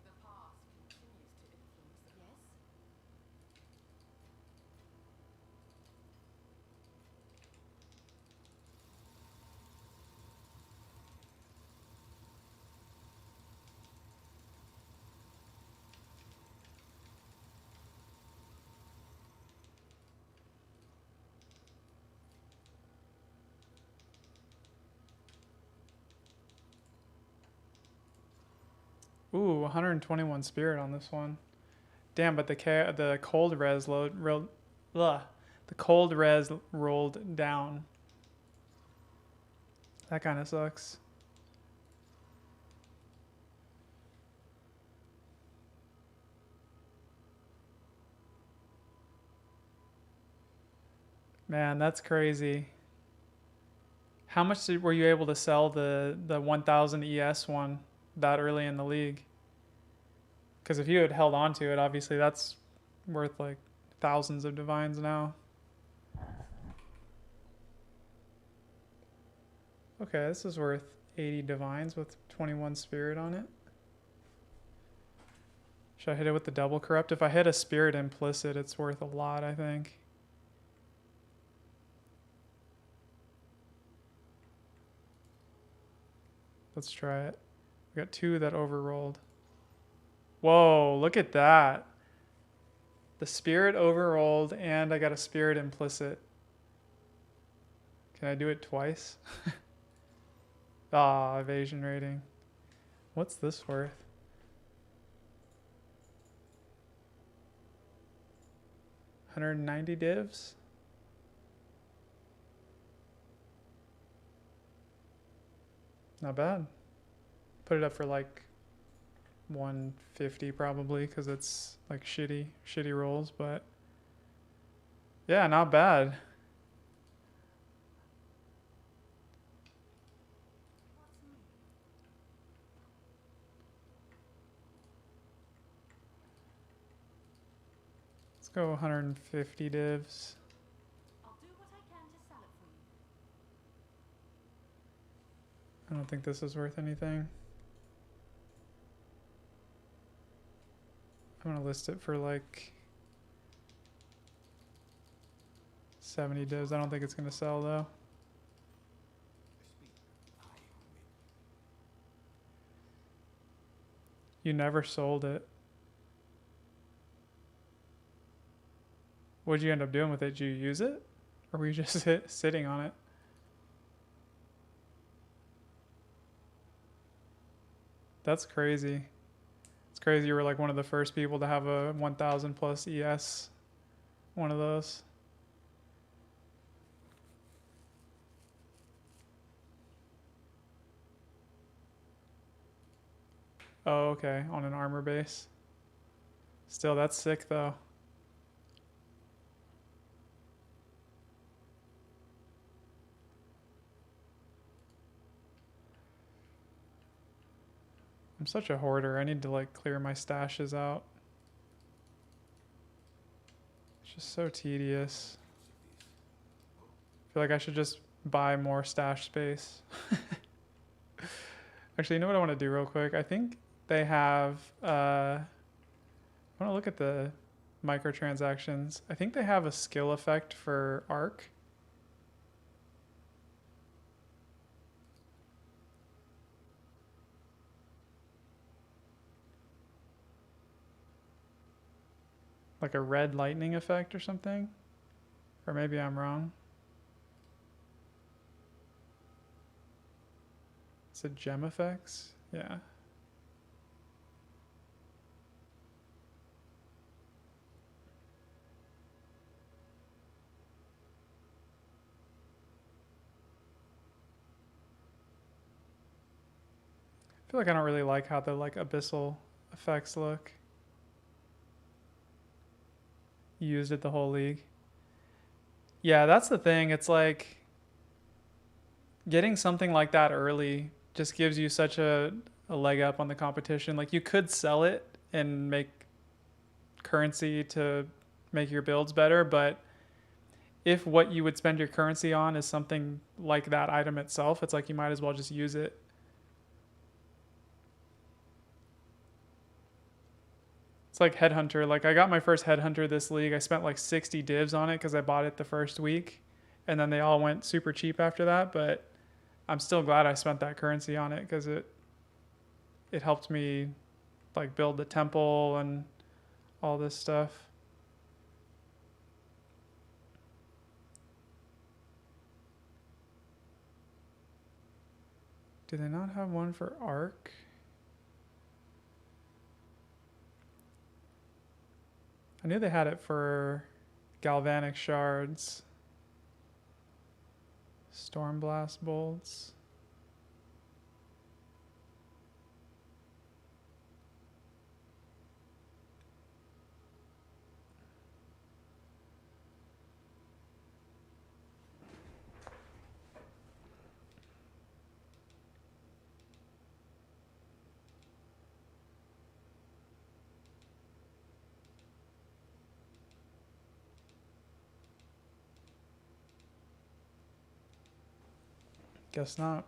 The past continues to influence the yes? Ooh, 121 spirit on this one. Damn, but the cold res the cold res rolled down. That kind of sucks. Man, that's crazy. How much were you able to sell the 1000 ES one that early in the league? Because if you had held on to it, obviously that's worth like thousands of divines now. Okay, this is worth 80 divines with 21 spirit on it. Should I hit it with the double corrupt? If I hit a spirit implicit, it's worth a lot, I think. Let's try it. We got 2 that overrolled. Whoa, look at that. The spirit overrolled and I got a spirit implicit. Can I do it twice? Ah, evasion rating. What's this worth? $190 divs? Not bad. Put it up for like 150 probably because it's like shitty rolls, but yeah, not bad. Let's go 150 divs. I'll do what I can to sell it for you. I don't think this is worth anything. I'm gonna list it for like 70 divs. I don't think it's gonna sell though. You never sold it. What'd you end up doing with it? Did you use it? Or were you just sitting on it? That's crazy. It's crazy you were like one of the first people to have a 1000 plus ES. One of those. Oh, okay. On an armor base. Still, that's sick though. I'm such a hoarder. I need to like clear my stashes out. It's just so tedious. I feel like I should just buy more stash space. Actually, you know what I want to do real quick? I think they have, I want to look at the microtransactions. I think they have a skill effect for Arc. Like a red lightning effect or something. Or maybe I'm wrong. Is it gem effects? Yeah. I feel like I don't really like how the like abyssal effects look. You used it the whole league. Yeah, that's the thing. It's like getting something like that early just gives you such a leg up on the competition. Like you could sell it and make currency to make your builds better, but if what you would spend your currency on is something like that item itself, it's like you might as well just use it. It's like Headhunter. Like I got my first Headhunter this league. I spent like 60 divs on it because I bought it the first week, and then they all went super cheap after that. But I'm still glad I spent that currency on it because it helped me like build the temple and all this stuff. Do they not have one for Arc? I knew they had it for galvanic shards. Stormblast bolts. Guess not.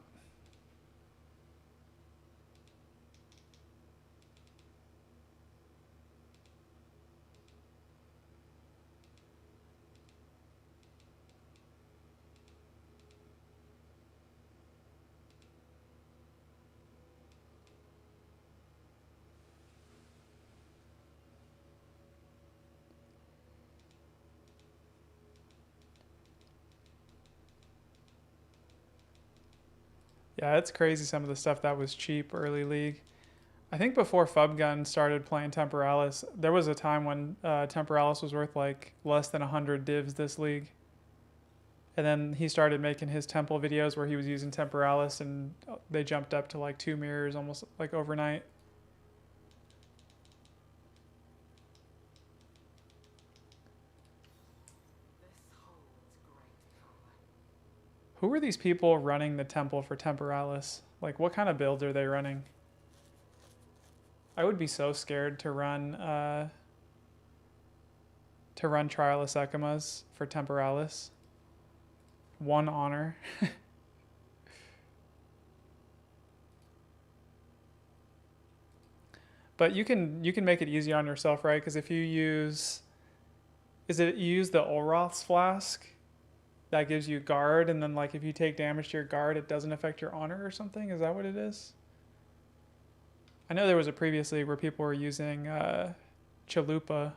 Yeah, it's crazy some of the stuff that was cheap early league. I think before Fubgun started playing Temporalis, there was a time when Temporalis was worth like less than 100 divs this league. And then he started making his temple videos where he was using Temporalis, and they jumped up to like 2 mirrors almost like overnight. Who are these people running the temple for Temporalis? Like, what kind of builds are they running? I would be so scared to run Trialus Echimas for Temporalis. 1 honor. But you can make it easy on yourself, right? Because if you use, you use the Olroth's flask, that gives you guard, and then like if you take damage to your guard, it doesn't affect your honor or something. Is that what it is? I know there was a previous league where people were using Chalupa.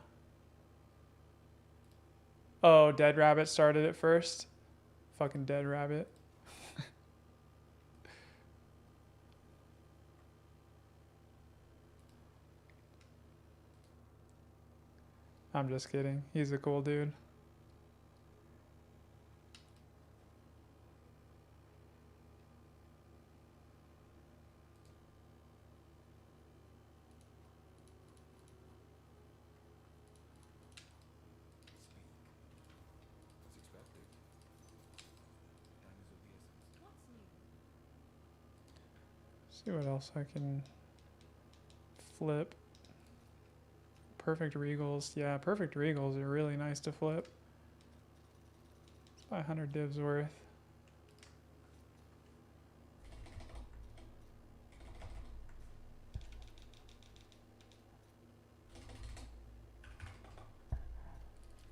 Oh, Dead Rabbit started it first. Fucking Dead Rabbit. I'm just kidding. He's a cool dude. As expected. Time is of the essence. What's new? See what else I can flip. Perfect Regals. Yeah, Perfect Regals are really nice to flip. It's about 100 divs worth.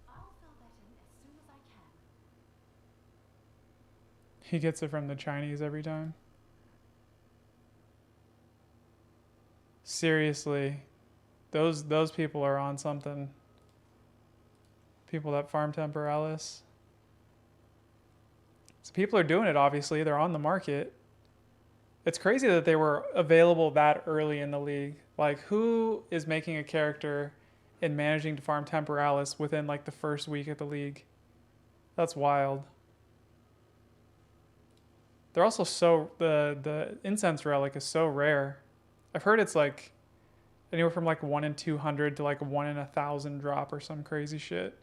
I'll fill that in as soon as I can. He gets it from the Chinese every time. Seriously, those people are on something. People that farm Temporalis. So people are doing it, obviously. They're on the market. It's crazy that they were available that early in the league. Like, who is making a character and managing to farm Temporalis within like the first week of the league? That's wild. They're also so, the incense relic is so rare. I've heard it's like anywhere from like 1 in 200 to like 1 in 1,000 drop or some crazy shit.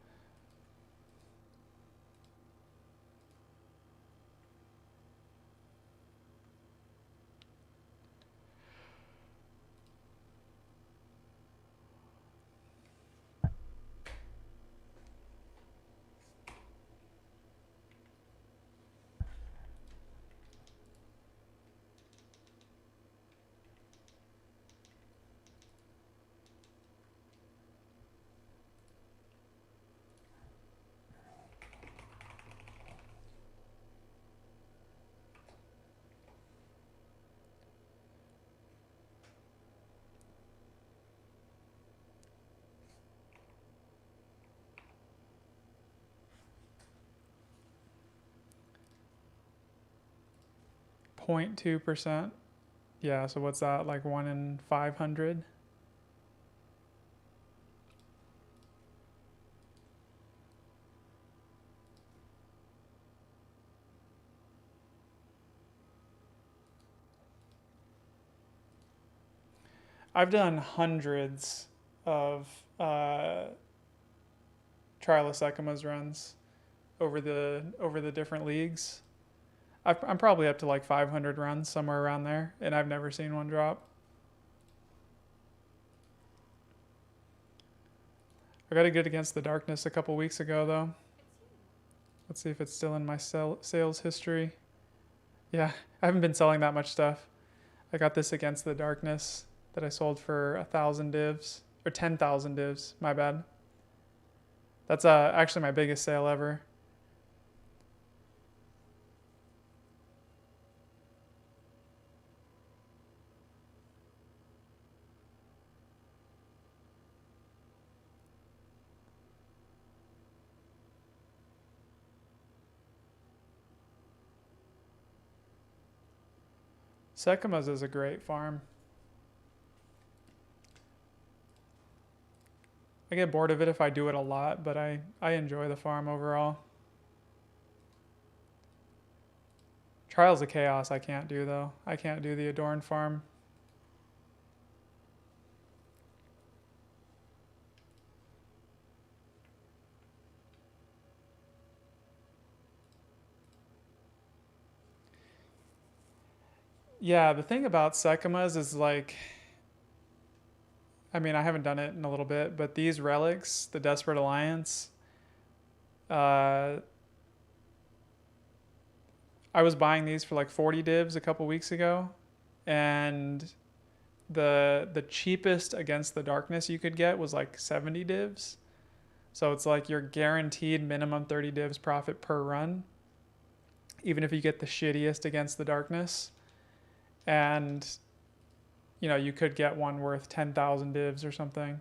Point 0.2%. Yeah, so what's that? Like 1 in 500? I've done hundreds of Trial of Sekima's runs over the different leagues. I'm probably up to like 500 runs, somewhere around there, and I've never seen one drop. I got a good Against the Darkness a couple weeks ago, though. Let's see if it's still in my sales history. Yeah, I haven't been selling that much stuff. I got this Against the Darkness that I sold for 1,000 divs, or 10,000 divs, my bad. That's actually my biggest sale ever. Sekima's is a great farm. I get bored of it if I do it a lot, but I enjoy the farm overall. Trials of Chaos I can't do, though. I can't do the Adorn farm. Yeah, the thing about Sekima's is like, I mean, I haven't done it in a little bit, but these relics, the Desperate Alliance, I was buying these for like 40 divs a couple weeks ago, and the cheapest Against the Darkness you could get was like 70 divs. So it's like your guaranteed minimum 30 divs profit per run, even if you get the shittiest Against the Darkness. And you know, you could get one worth 10,000 divs or something.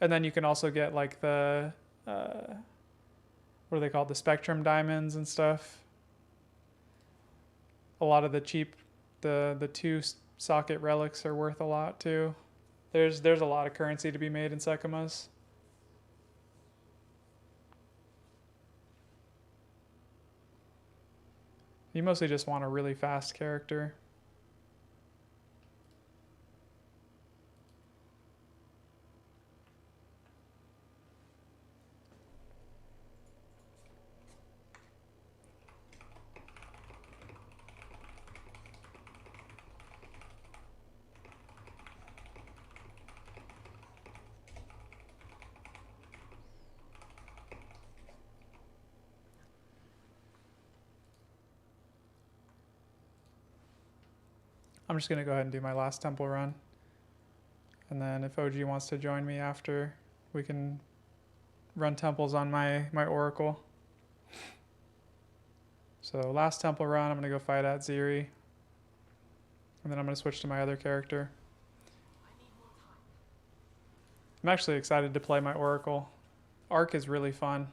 And then you can also get like the what are they called, the Spectrum diamonds and stuff. A lot of the cheap, the two socket relics are worth a lot too. There's a lot of currency to be made in Sekima's. You mostly just want a really fast character. I'm just going to go ahead and do my last temple run. And then if OG wants to join me after, we can run temples on my oracle. So last temple run, I'm going to go fight Atziri. And then I'm going to switch to my other character. I'm actually excited to play my oracle. Arc is really fun.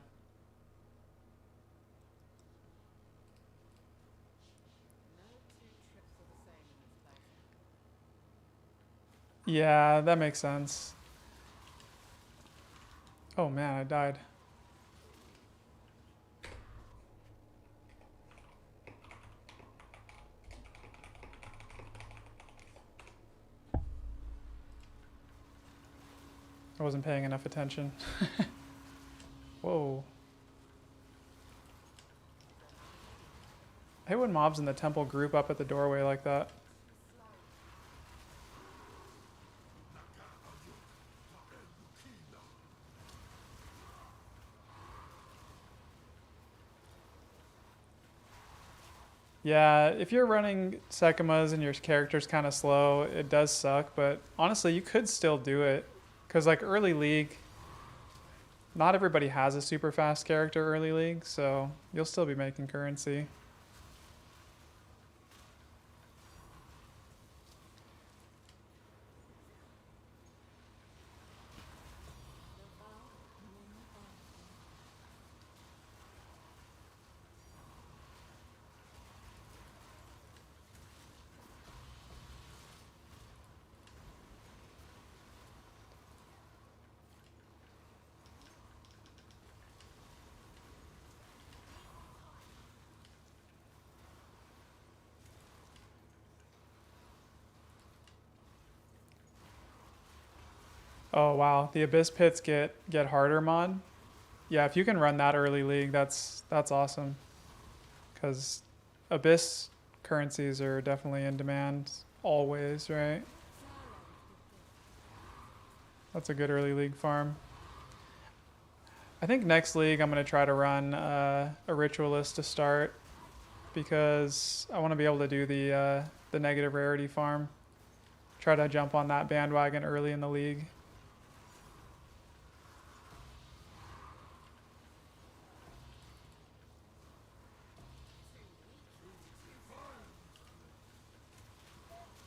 Yeah, that makes sense. Oh man, I died. I wasn't paying enough attention. Whoa. I hate when mobs in the temple group up at the doorway like that. Yeah, if you're running Sekima's and your character's kind of slow, it does suck, but honestly, you could still do it. Because like early league, not everybody has a super fast character early league, so you'll still be making currency. Oh wow, the Abyss Pits get harder mod. Yeah, if you can run that early league, that's awesome. Because Abyss currencies are definitely in demand always, right? That's a good early league farm. I think next league I'm going to try to run a ritualist to start because I want to be able to do the negative rarity farm. Try to jump on that bandwagon early in the league.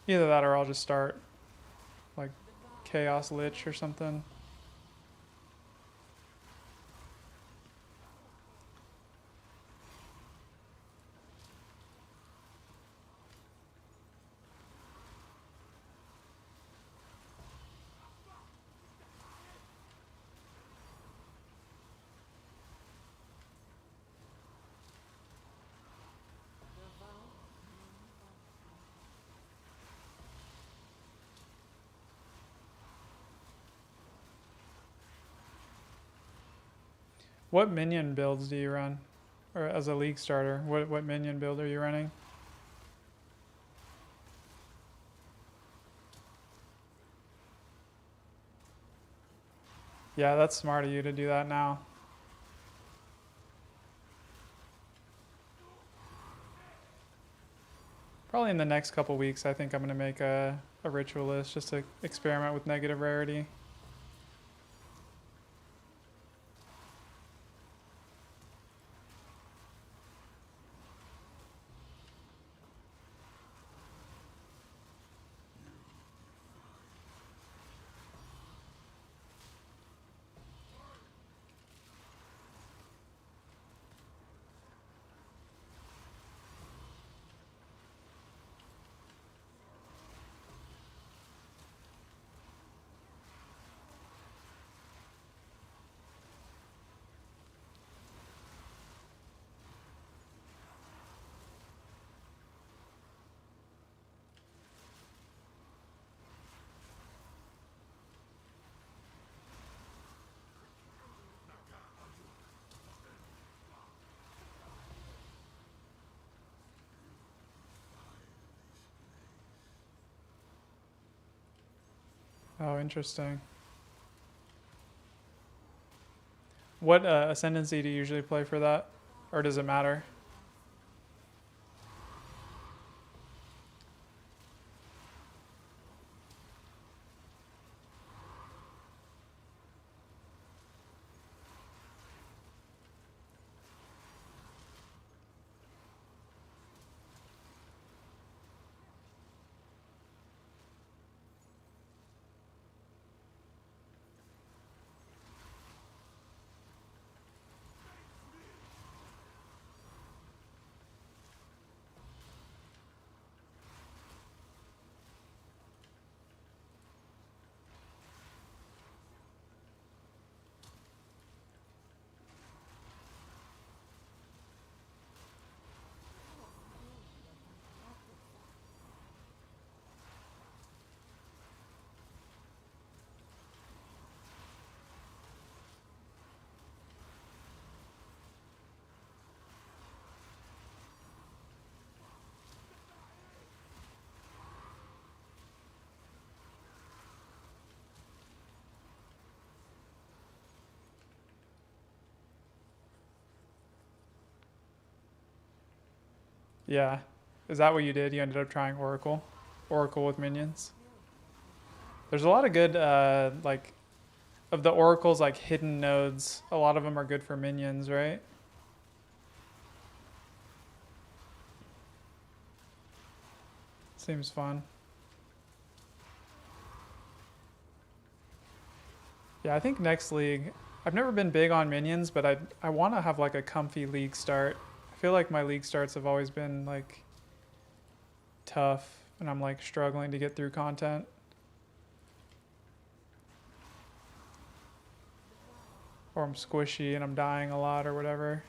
Either that or I'll just start like Chaos Lich or something. What minion builds do you run? Or as a league starter, what minion build are you running? Yeah, that's smart of you to do that now. Probably in the next couple weeks, I think I'm going to make a ritualist just to experiment with negative rarity. Oh, interesting. What ascendancy do you usually play for that? Or does it matter? Yeah. Is that what you did? You ended up trying Oracle? Oracle with minions? There's a lot of good, like, of the Oracle's, like, hidden nodes. A lot of them are good for minions, right? Seems fun. Yeah, I think next league, I've never been big on minions, but I want to have, like, a comfy league start. I feel like my league starts have always been, like, tough, and I'm, like, struggling to get through content. Or I'm squishy and I'm dying a lot or whatever.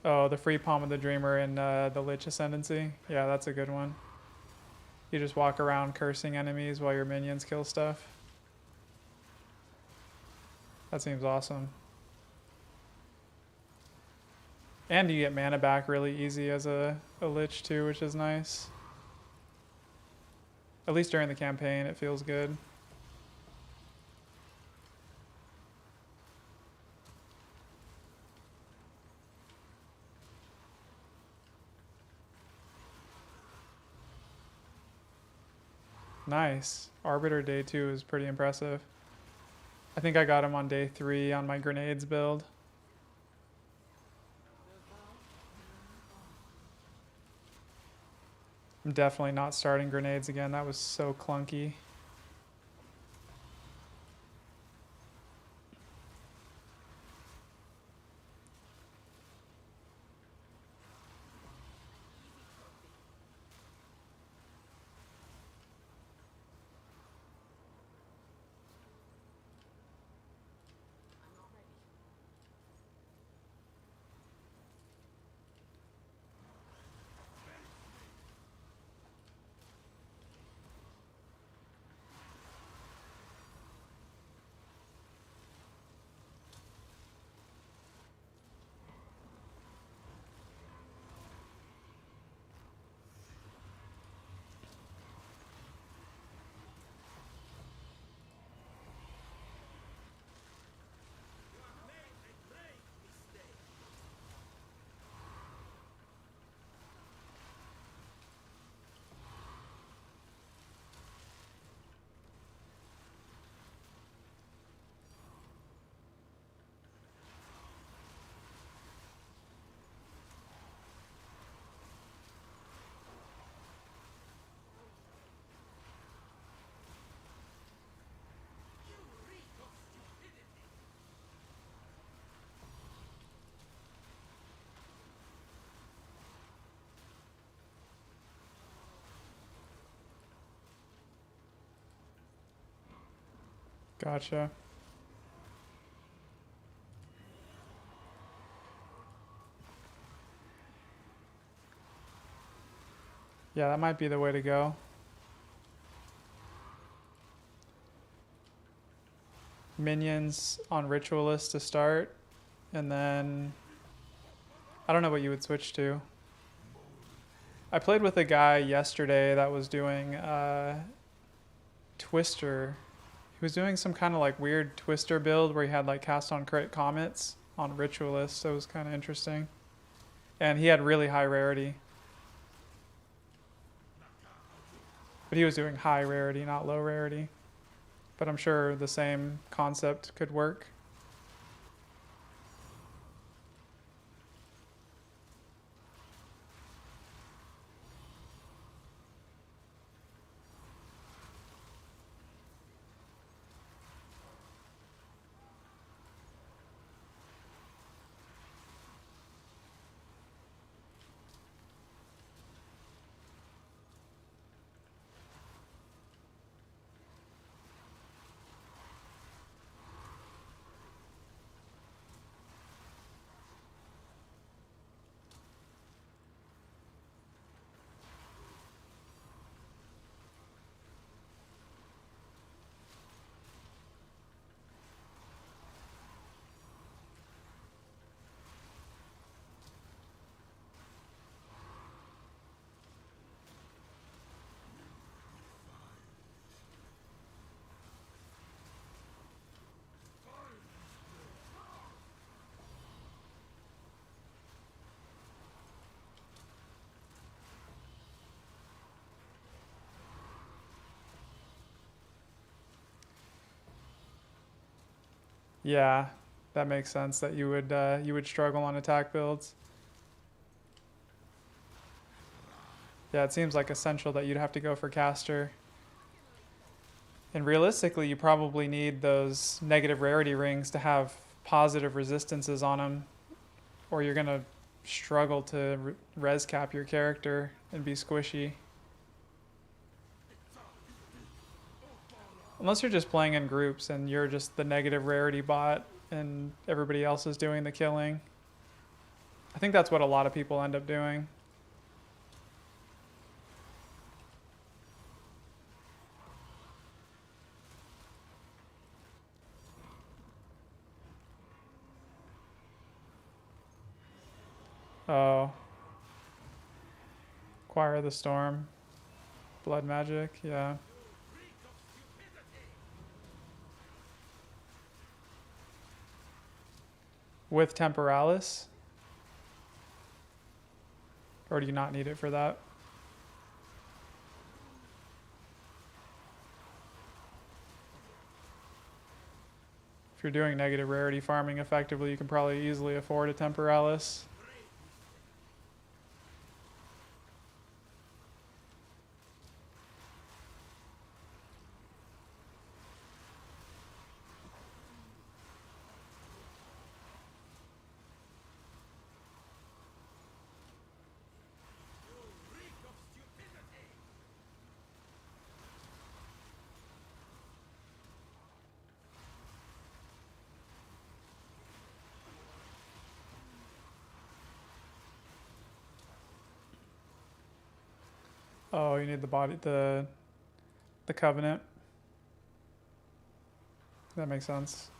Oh, the free Palm of the Dreamer and the Lich Ascendancy. Yeah, that's a good one. You just walk around cursing enemies while your minions kill stuff. That seems awesome. And you get mana back really easy as a Lich too, which is nice. At least during the campaign, it feels good. Nice. Arbiter day 2 is pretty impressive. I think I got him on day 3 on my grenades build. I'm definitely not starting grenades again. That was so clunky. Gotcha. Yeah, that might be the way to go. Minions on Ritualist to start, and then I don't know what you would switch to. I played with a guy yesterday that was doing Twister. He was doing some kind of like weird Twister build where he had like cast on crit comets on Ritualist, so it was kind of interesting. And he had really high rarity. But he was doing high rarity, not low rarity. But I'm sure the same concept could work. Yeah, that makes sense that you would struggle on attack builds. Yeah, it seems like essential that you'd have to go for caster. And realistically, you probably need those negative rarity rings to have positive resistances on them, or you're gonna struggle to res cap your character and be squishy. Unless you're just playing in groups and you're just the negative rarity bot and everybody else is doing the killing. I think that's what a lot of people end up doing. Oh. Choir of the Storm. Blood magic, yeah. With Temporalis? Or do you not need it for that? If you're doing negative rarity farming effectively, you can probably easily afford a Temporalis. Oh, you need the Covenant. That makes sense.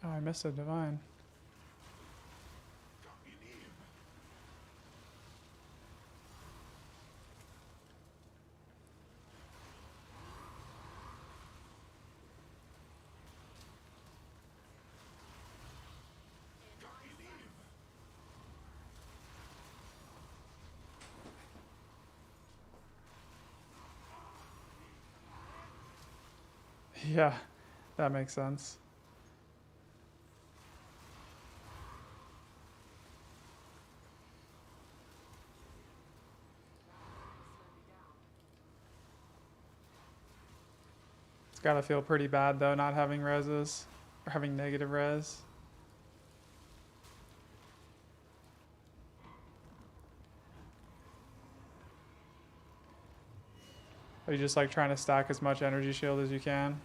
Oh, I missed a divine. Yeah, that makes sense. It's gotta feel pretty bad though, not having reses or having negative res. Are you just like trying to stack as much energy shield as you can?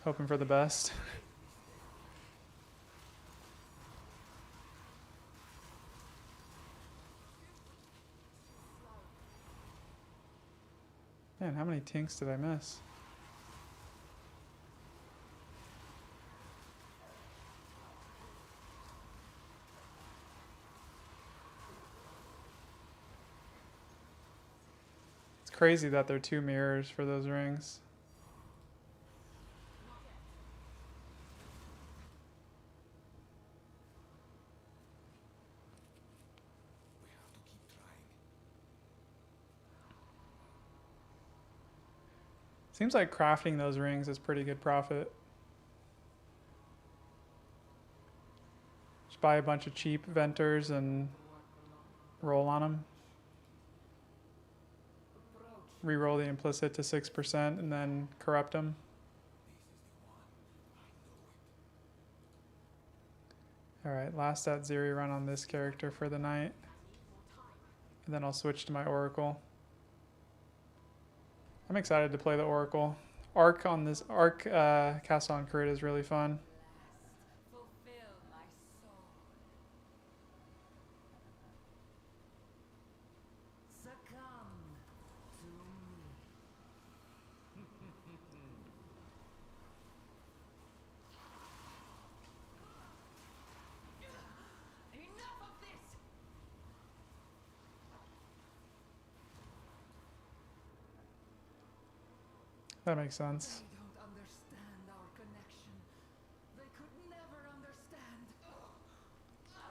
Hoping for the best. Man, how many tinks did I miss? It's crazy that they're 2 mirrors for those rings. We have to keep trying. Seems like crafting those rings is pretty good profit. Just buy a bunch of cheap venters and roll on them. Reroll the implicit to 6% and then corrupt them. Alright, last Atziri run on this character for the night. And then I'll switch to my Oracle. I'm excited to play the Oracle. Arc on this cast on crit is really fun. Fulfill my soul. Succumb to me. Enough of this! That makes sense. They don't understand our connection. They could never understand. I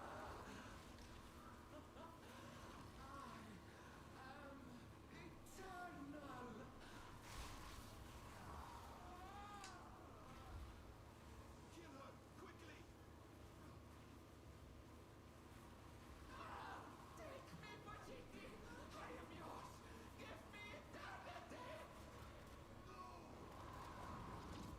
am eternal. Kill her, quickly! Take me, Pachiti. I am yours. Give me eternity. This is how it happens.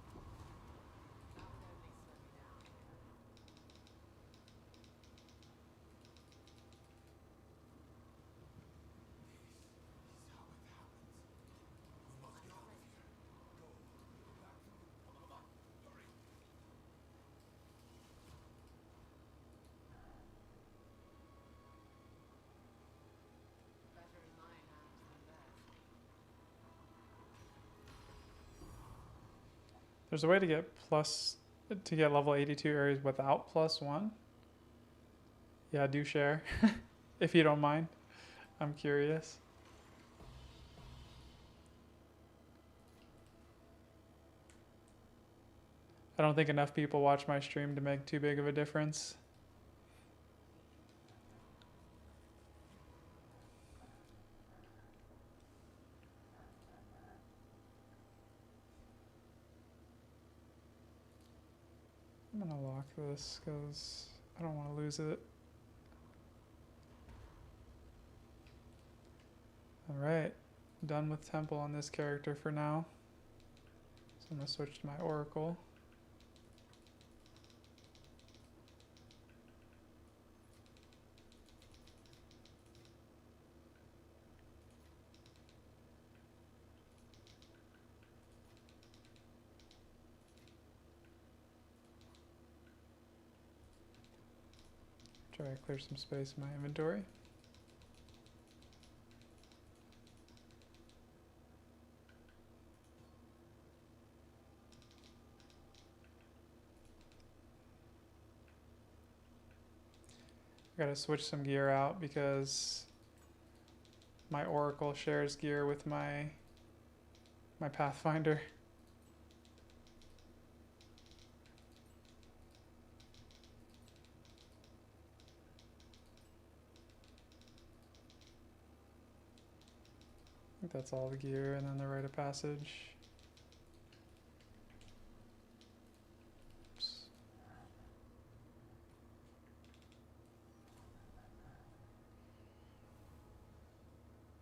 We must get out of here. Go. Back to the... Come on, hurry! Better in my hands than that. There's a way to get level 82 areas without +1. Yeah, do share if you don't mind. I'm curious. I don't think enough people watch my stream to make too big of a difference. I'm gonna lock this because I don't want to lose it. Alright, done with temple on this character for now. So I'm gonna switch to my oracle. Try to clear some space in my inventory. I gotta switch some gear out because my oracle shares gear with my Pathfinder. I think that's all the gear, and then the rite of passage. Oops.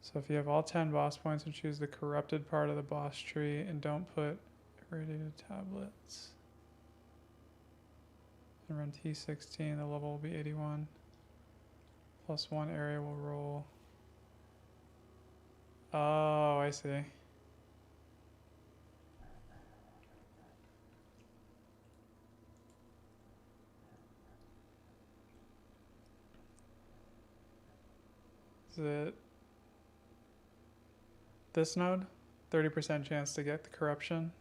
So if you have all 10 boss points and choose the corrupted part of the boss tree and don't put irradiated tablets and run T16, the level will be 81. +1 area will roll. Oh, I see. Is it this node? 30% chance to get the corruption.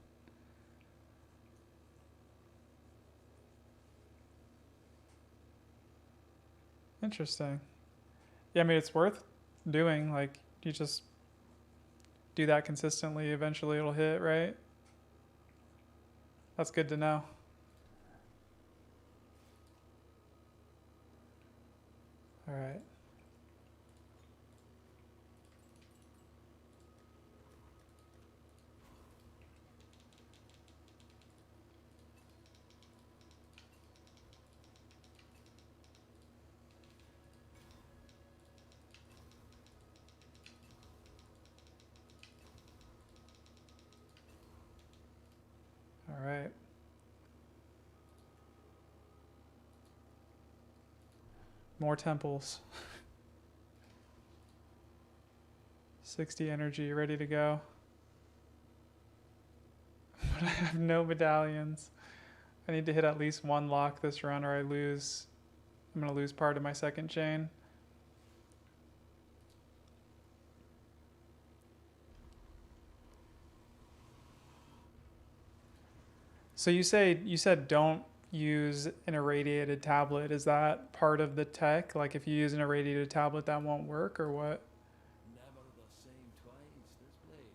Interesting. Yeah, I mean, it's worth doing. Like, you just do that consistently, eventually it'll hit, right? That's good to know. All right. All right. More temples. 60 energy, ready to go. But I have no medallions. I need to hit at least one lock this run or I'm going to lose part of my second chain. So you said don't use an irradiated tablet. Is that part of the tech? Like if you use an irradiated tablet, that won't work, or what? Never the same twice, this place.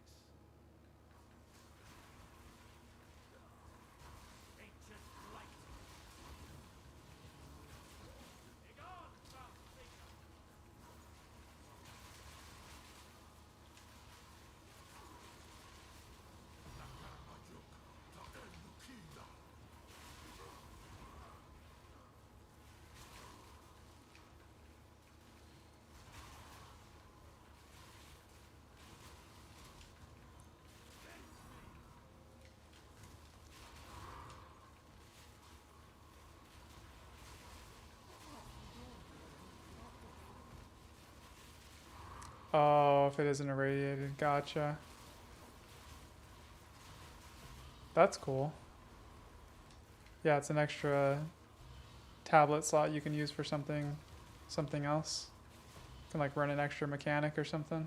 Oh, if it isn't irradiated, gotcha. That's cool. Yeah, it's an extra tablet slot you can use for something else. You can like run an extra mechanic or something.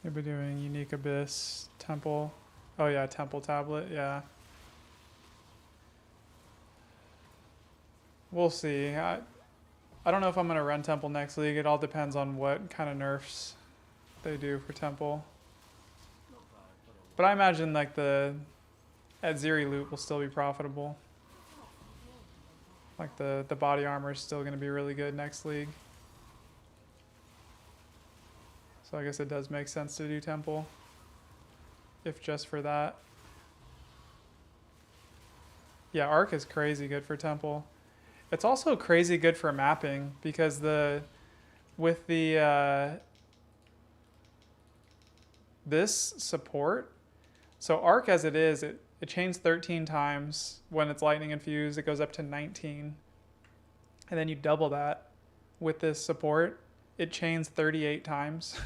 Maybe doing Unique Abyss, Temple. Oh yeah, Temple Tablet, yeah. We'll see. I don't know if I'm going to run Temple next league. It all depends on what kind of nerfs they do for Temple. But I imagine like the Atziri loot will still be profitable. Like the body armor is still going to be really good next league. So I guess it does make sense to do Temple. If just for that. Yeah, Arc is crazy good for Temple. It's also crazy good for mapping because with the this support, so Arc as it is, it chains 13 times. When it's lightning infused, it goes up to 19. And then you double that with this support, it chains 38 times.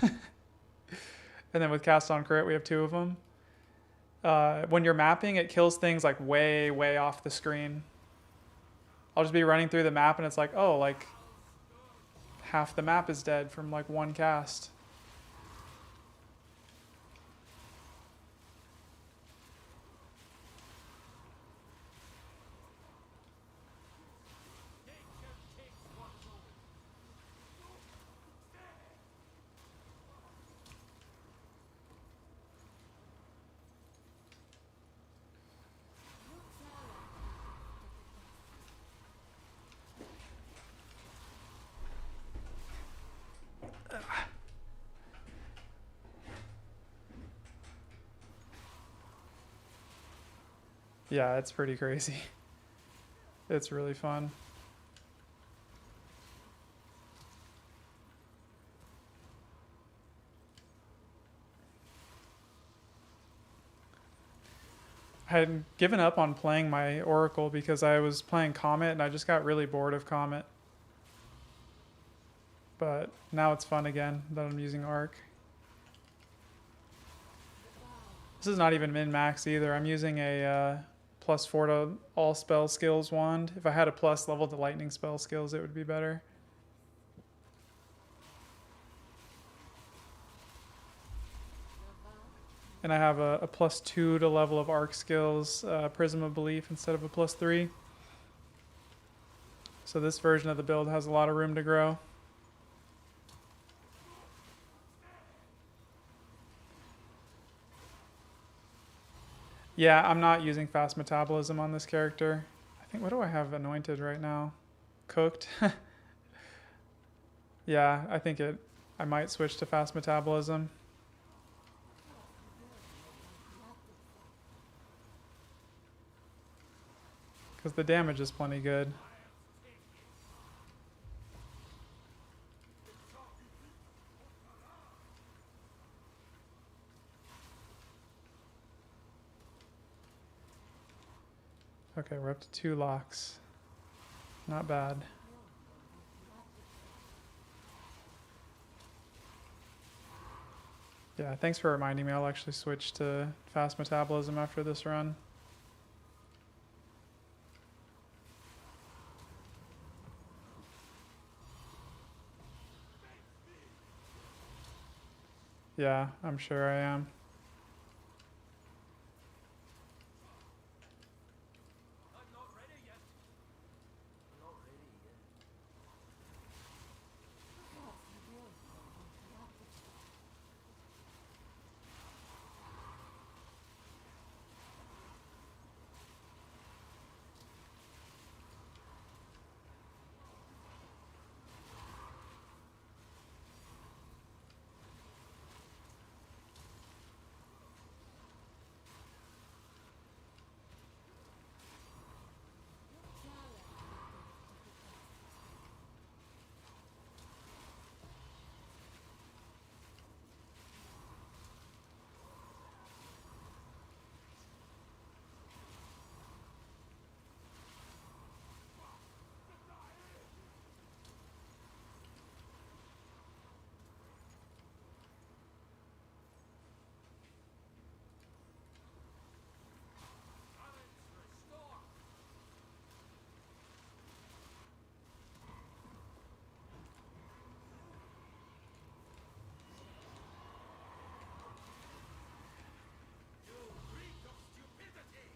And then with cast on crit, we have 2 of them. When you're mapping, it kills things like way, way off the screen. I'll just be running through the map and it's like, oh, like half the map is dead from like one cast. Yeah, it's pretty crazy. It's really fun. I had given up on playing my Oracle because I was playing Comet and I just got really bored of Comet. But now it's fun again that I'm using Arc. This is not even min-max either. I'm using a +4 to all spell skills wand. If I had a plus level to lightning spell skills, it would be better. And I have a +2 to level of arc skills, Prism of Belief instead of a +3. So this version of the build has a lot of room to grow. Yeah, I'm not using fast metabolism on this character. I think, what do I have anointed right now? Cooked. Yeah, I think I might switch to fast metabolism. Because the damage is plenty good. Okay, we're up to 2 locks. Not bad. Yeah, thanks for reminding me. I'll actually switch to fast metabolism after this run. Yeah, I'm sure I am. I'm not ready yet. Not ready yet. Balance restore. You reek of stupidity.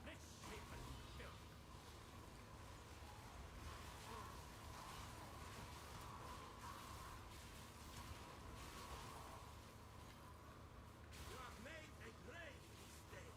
Misshapen filth. You have made a grave mistake.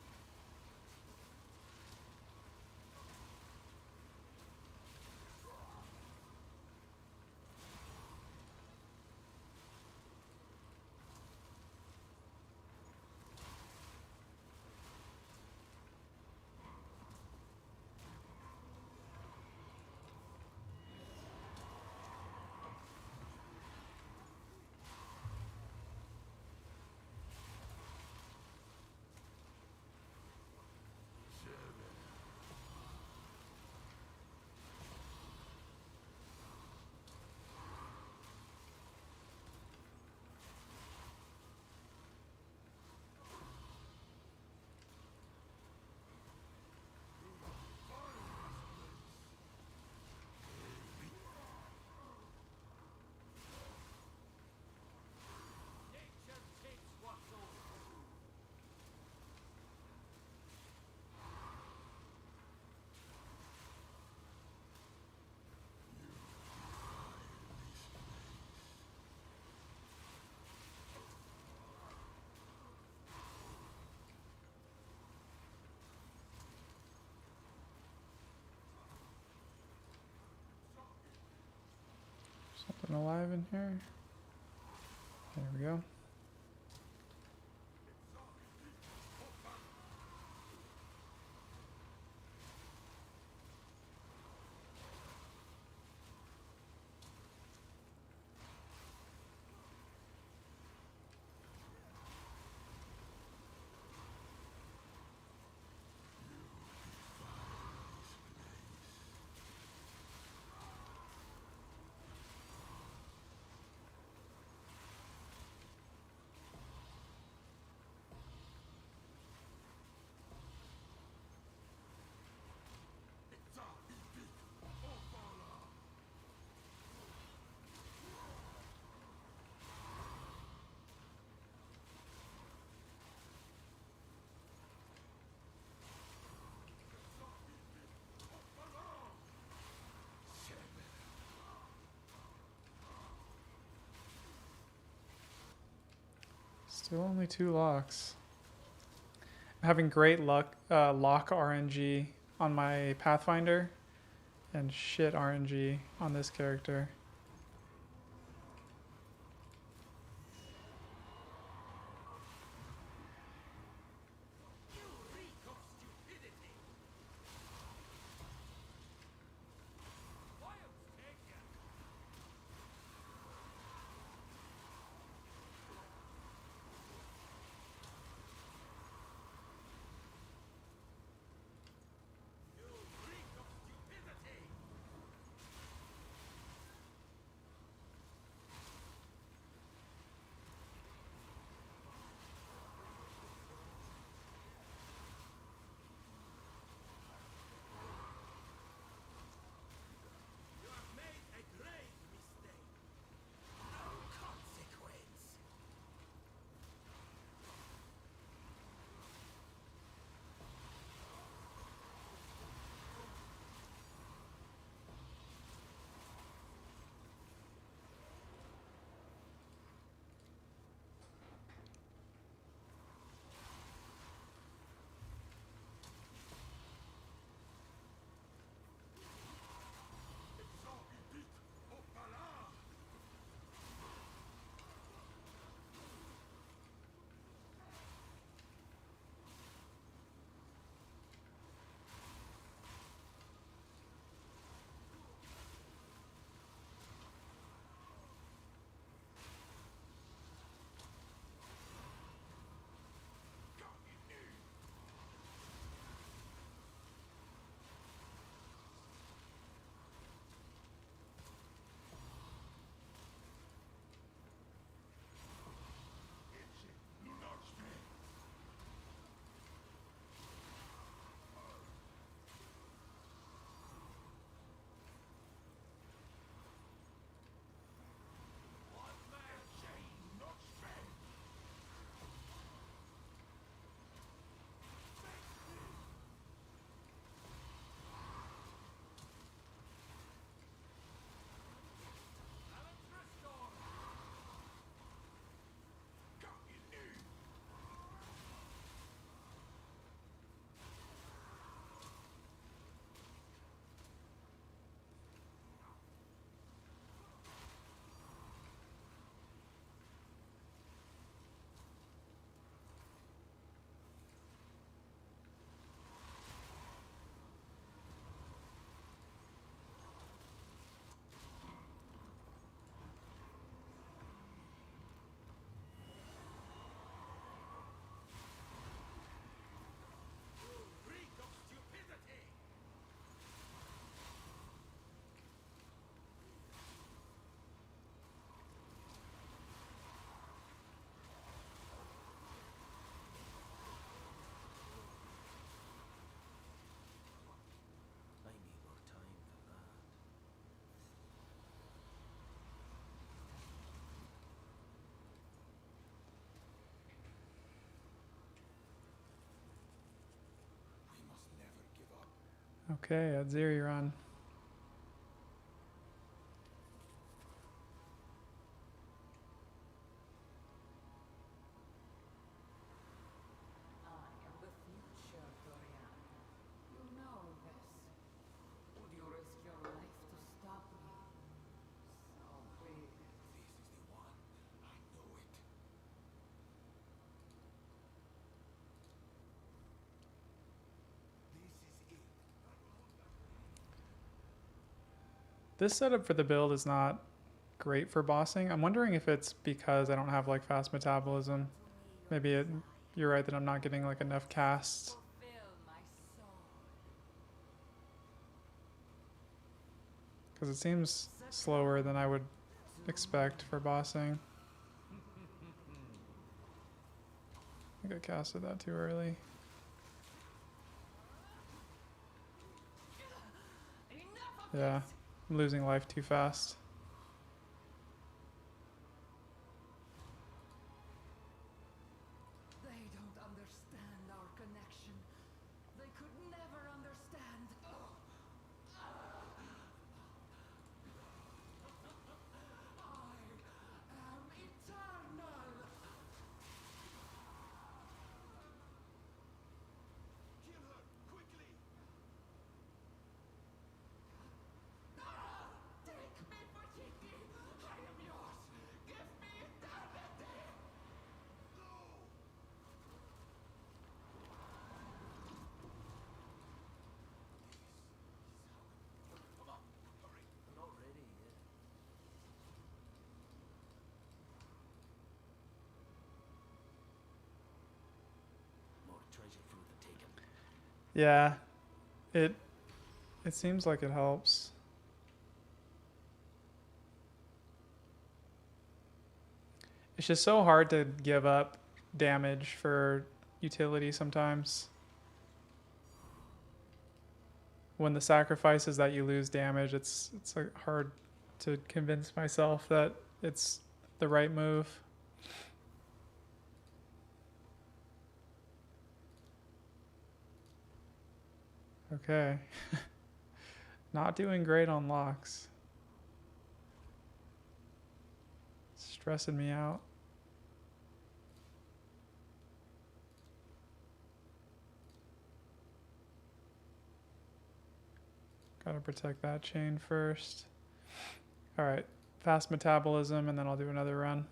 Nature takes what's old. Something alive in here. There we go. Still only 2 locks. I'm having great luck lock RNG on my Pathfinder and shit RNG on this character. You reek of stupidity. Wild take ya. Okay, Atziri, you're on. I am the future, Dorian. You know this. Would you risk your life to stop me? So be it. This is the one. I know it. This is it. This setup for the build is not great for bossing. I'm wondering if it's because I don't have like fast metabolism. Maybe you're right that I'm not getting like enough casts. Fulfill my soul. Because it seems slower than I would expect for bossing. I think I casted that too early. Enough of Yeah, I'm losing life too fast. They don't understand our connection. They could never understand. I am eternal. Kill her, quickly! Take me, Pathfinder. I am yours. Give me eternity. No! Come on, hurry! I'm not ready yet. More treasure fruit than taken. Yeah, it seems like it helps. It's just so hard to give up damage for utility sometimes. When the sacrifice is that you lose damage, it's like hard to convince myself that it's the right move. Okay. Not doing great on locks. Stressing me out. Gotta protect that chain first. Alright, fast metabolism, and then I'll do another run.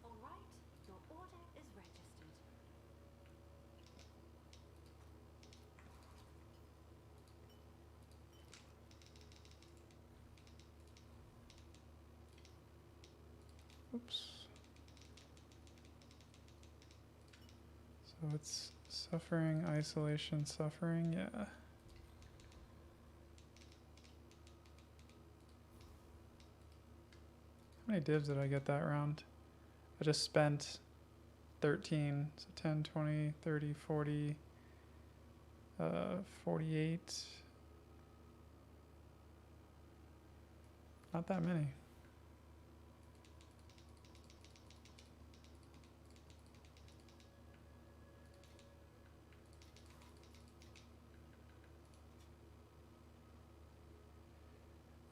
All right, your order is registered. Oops. So it's suffering, isolation, suffering, yeah. How many divs did I get that round? I just spent 13, so 10, 20, 30, 40, 48. Not that many.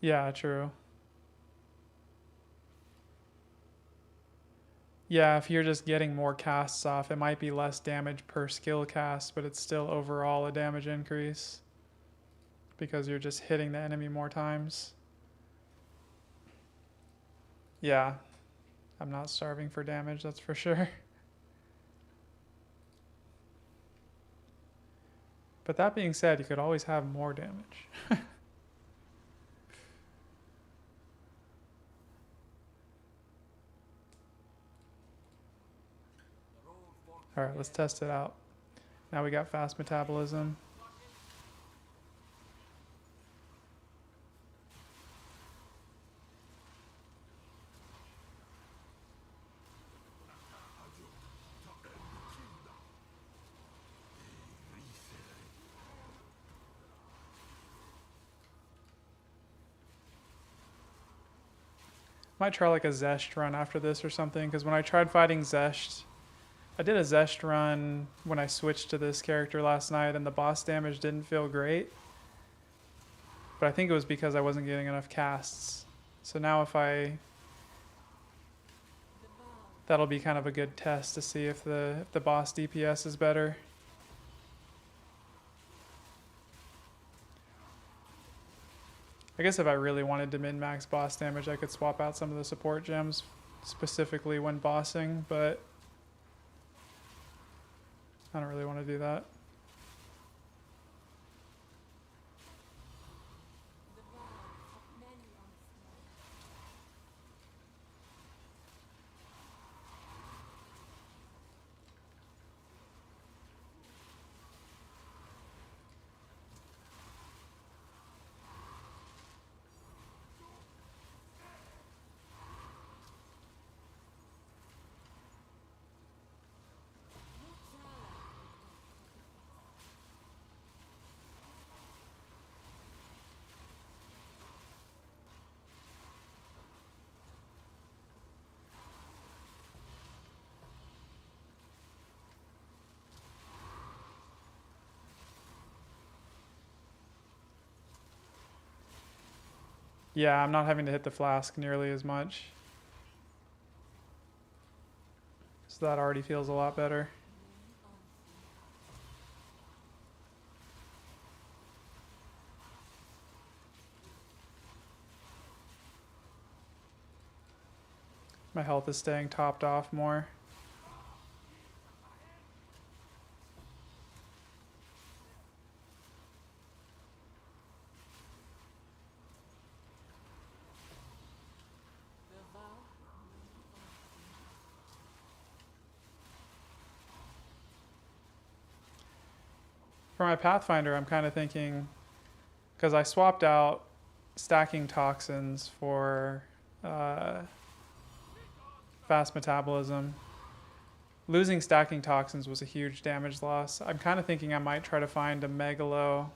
Yeah, true. Yeah, if you're just getting more casts off, it might be less damage per skill cast, but it's still overall a damage increase because you're just hitting the enemy more times. Yeah, I'm not starving for damage, that's for sure. But that being said, you could always have more damage. Alright, let's test it out. Now we got fast metabolism. Might try like a Zesht run after this or something, because when I tried fighting Zesht, I did a Zesht run when I switched to this character last night, and the boss damage didn't feel great. But I think it was because I wasn't getting enough casts. So now that'll be kind of a good test to see if the boss DPS is better. I guess if I really wanted to min-max boss damage, I could swap out some of the support gems, specifically when bossing, but I don't really want to do that. Yeah, I'm not having to hit the flask nearly as much. So that already feels a lot better. My health is staying topped off more. For my Pathfinder, I'm kind of thinking, because I swapped out stacking toxins for fast metabolism. Losing stacking toxins was a huge damage loss. I'm kind of thinking I might try to find a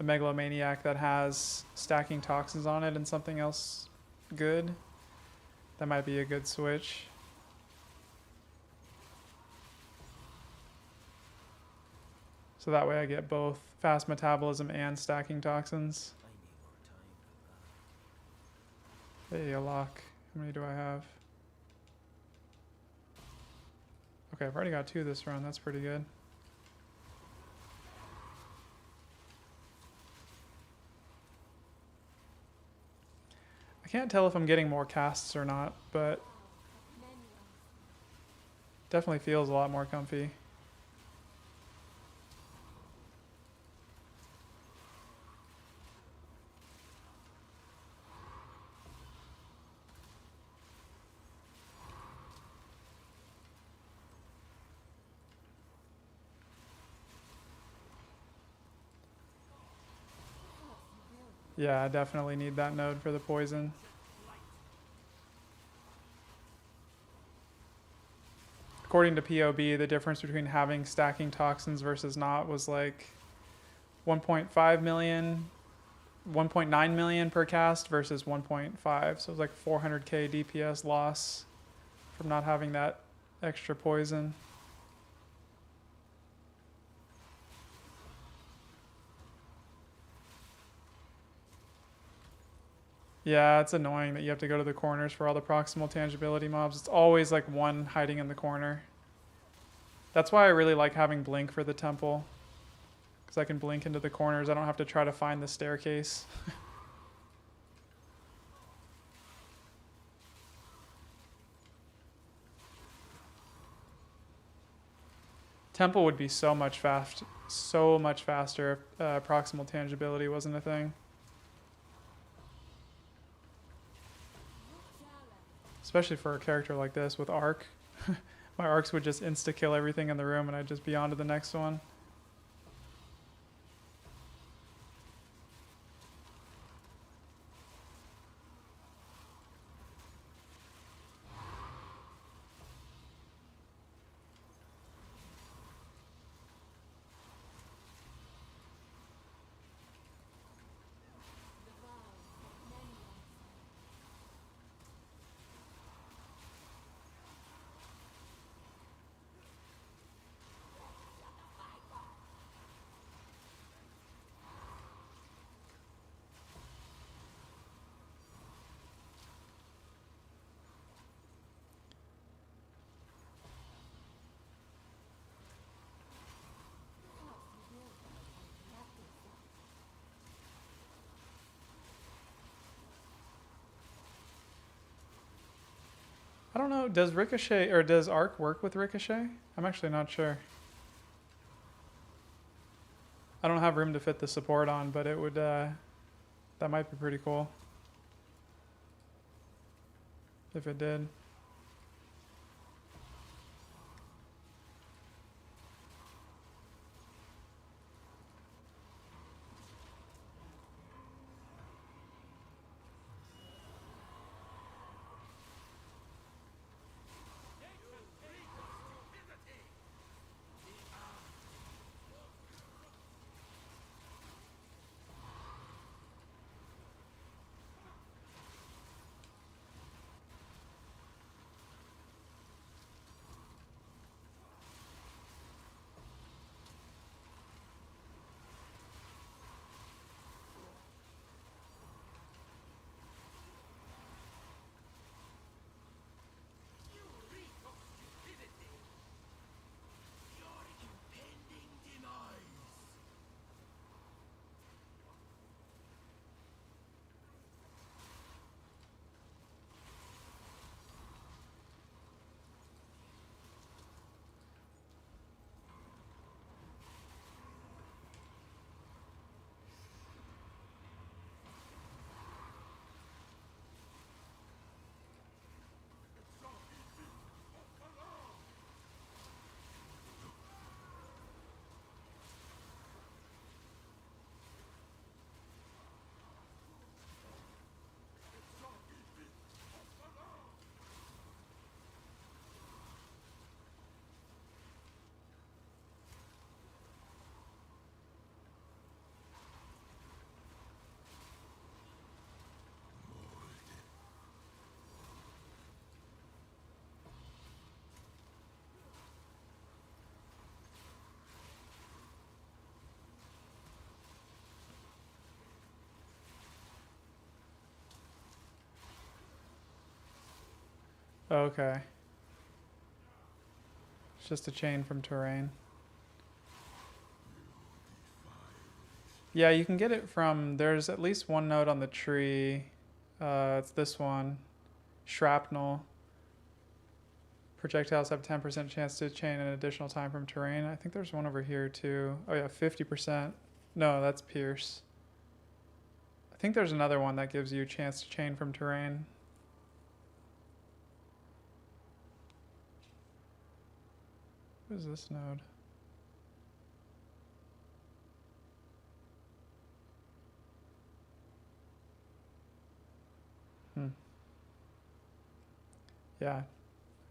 megalomaniac that has stacking toxins on it and something else good. That might be a good switch. So that way I get both fast metabolism and stacking toxins. I need more time for that. Hey, a lock. How many do I have? Okay, I've already got 2 this run. That's pretty good. I can't tell if I'm getting more casts or not, but definitely feels a lot more comfy. Yeah, I definitely need that node for the poison. According to POB, the difference between having stacking toxins versus not was like 1.5 million, 1.9 million per cast versus 1.5. So it was like 400k DPS loss from not having that extra poison. Yeah, it's annoying that you have to go to the corners for all the proximal tangibility mobs. It's always like one hiding in the corner. That's why I really like having blink for the temple. Because I can blink into the corners. I don't have to try to find the staircase. Temple would be so much faster if proximal tangibility wasn't a thing. Especially for a character like this with arc. My arcs would just insta-kill everything in the room and I'd just be on to the next one. I don't know. Does Ricochet or does Arc work with Ricochet? I'm actually not sure. I don't have room to fit the support on, but it would. That might be pretty cool. If it did. Okay. It's just a chain from terrain. Yeah, you can get it from, there's at least one node on the tree. It's this one. Shrapnel. Projectiles have 10% chance to chain an additional time from terrain. I think there's one over here too. Oh yeah, 50%. No, that's pierce. I think there's another one that gives you a chance to chain from terrain. What is this node? Yeah.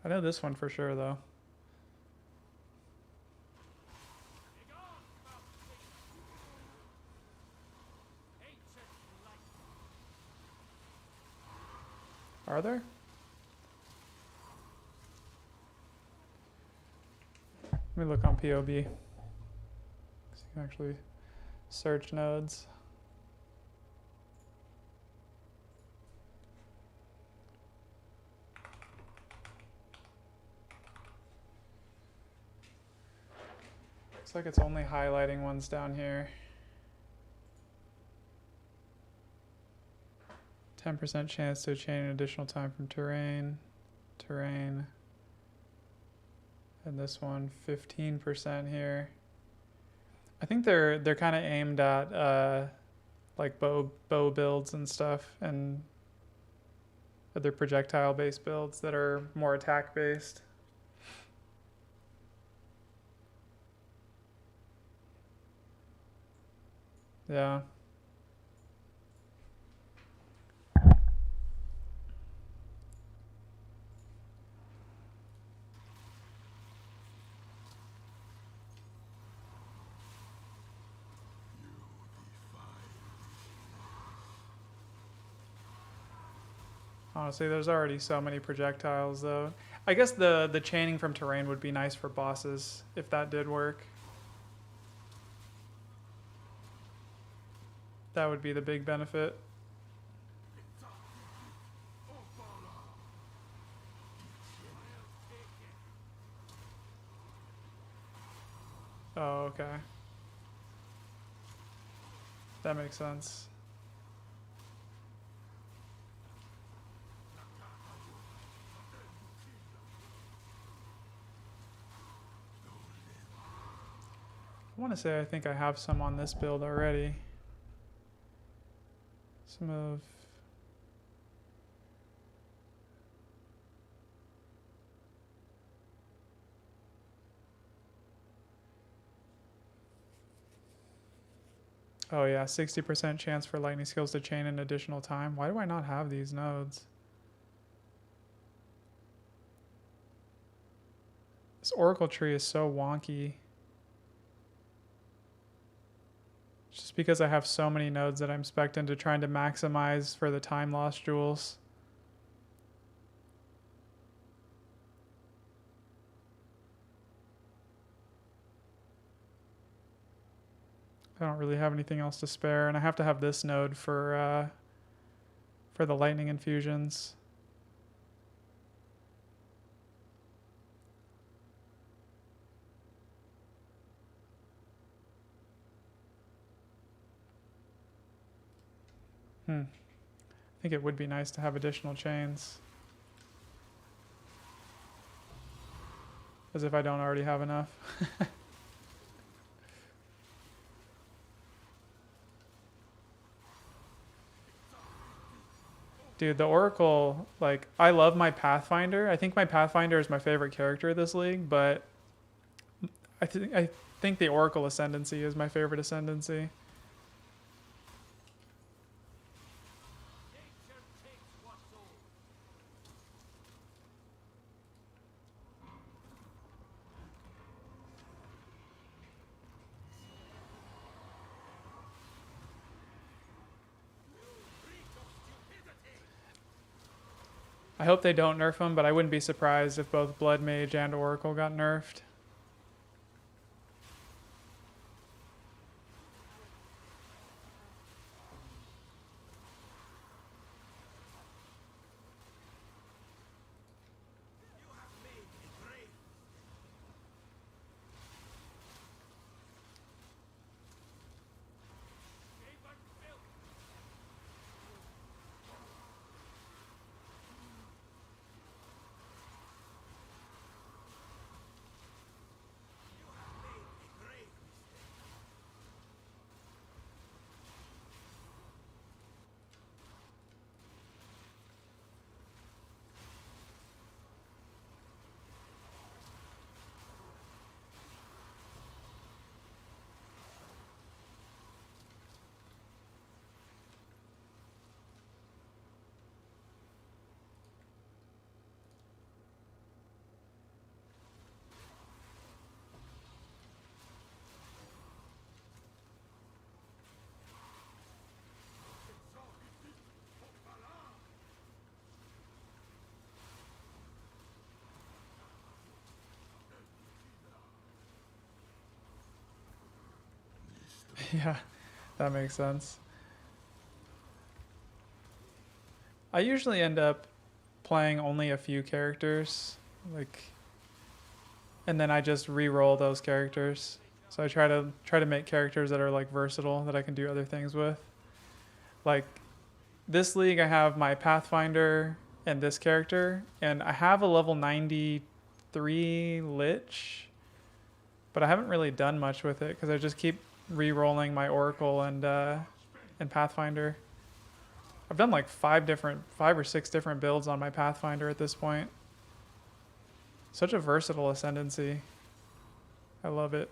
I know this one for sure though. Are there? Let me look on POB. So you can actually search nodes. Looks like it's only highlighting ones down here. 10% chance to chain an additional time from terrain. And this one, 15% here. I think they're kind of aimed at like bow builds and stuff, and other projectile based builds that are more attack based. Yeah. Honestly, there's already so many projectiles though. I guess the chaining from terrain would be nice for bosses if that did work. That would be the big benefit. Oh, okay. That makes sense. want to say I think I have some on this build already. Some of... Oh yeah, 60% chance for lightning skills to chain in additional time. Why do I not have these nodes? This oracle tree is so wonky. It's just because I have so many nodes that I'm spec'd into trying to maximize for the time loss jewels. I don't really have anything else to spare, and I have to have this node for the lightning infusions. I think it would be nice to have additional chains. As if I don't already have enough. Dude, the Oracle, like, I love my Pathfinder. I think my Pathfinder is my favorite character of this league, but I think the Oracle Ascendancy is my favorite Ascendancy. Nature takes what's old. I hope they don't nerf him, but I wouldn't be surprised if both Blood Mage and Oracle got nerfed. You have made a grave. Haven built. You have made a grave mistake. Yeah, that makes sense. I usually end up playing only a few characters, like, and then I just re-roll those characters. So I try to make characters that are like versatile that I can do other things with. Like this league, I have my Pathfinder and this character, and I have a level 93 Lich, but I haven't really done much with it because I just keep re-rolling my Oracle and Pathfinder. I've done like 5 or 6 different builds on my Pathfinder at this point. Such a versatile ascendancy. I love it.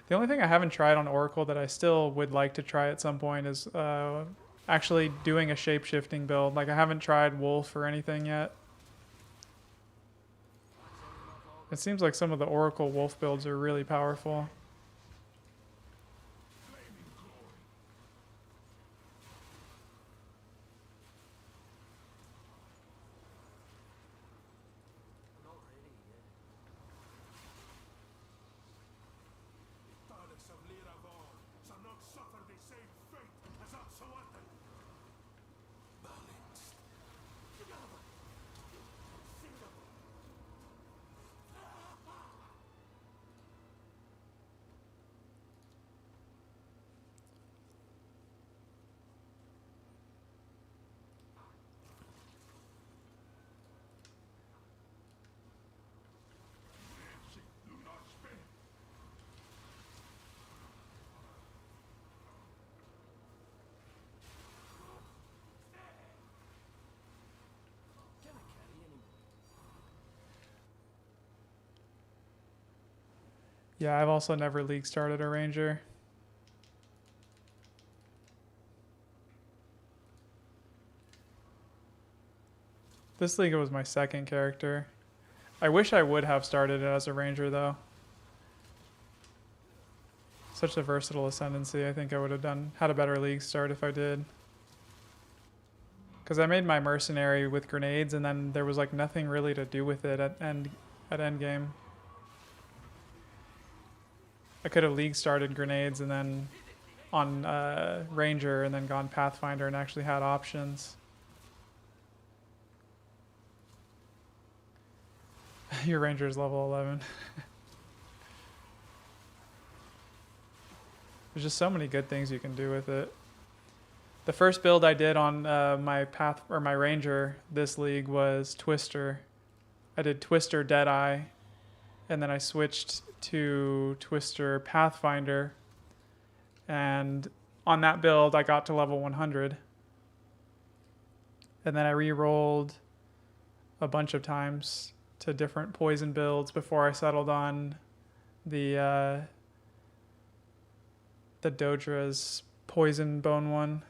The only thing I haven't tried on Oracle that I still would like to try at some point is actually doing a shape-shifting build. Like I haven't tried Wolf or anything yet. It seems like some of the Oracle Wolf builds are really powerful. I'm not ready yet. Daleks of Lyravar shall not suffer the same fate as Atziri. Balanced. Yeah, I've also never league started a ranger. This league was my second character. I wish I would have started it as a ranger though. Such a versatile ascendancy. I think I would have had a better league start if I did. Because I made my mercenary with grenades and then there was like nothing really to do with it at end game. I could have league started grenades and then on ranger and then gone Pathfinder and actually had options. Your ranger is level 11. There's just so many good things you can do with it. The first build I did on my ranger this league was Twister. I did Twister Deadeye, and then I switched to Twister Pathfinder. And on that build, I got to level 100. And then I re-rolled a bunch of times to different poison builds before I settled on the Dodra's poison bone one.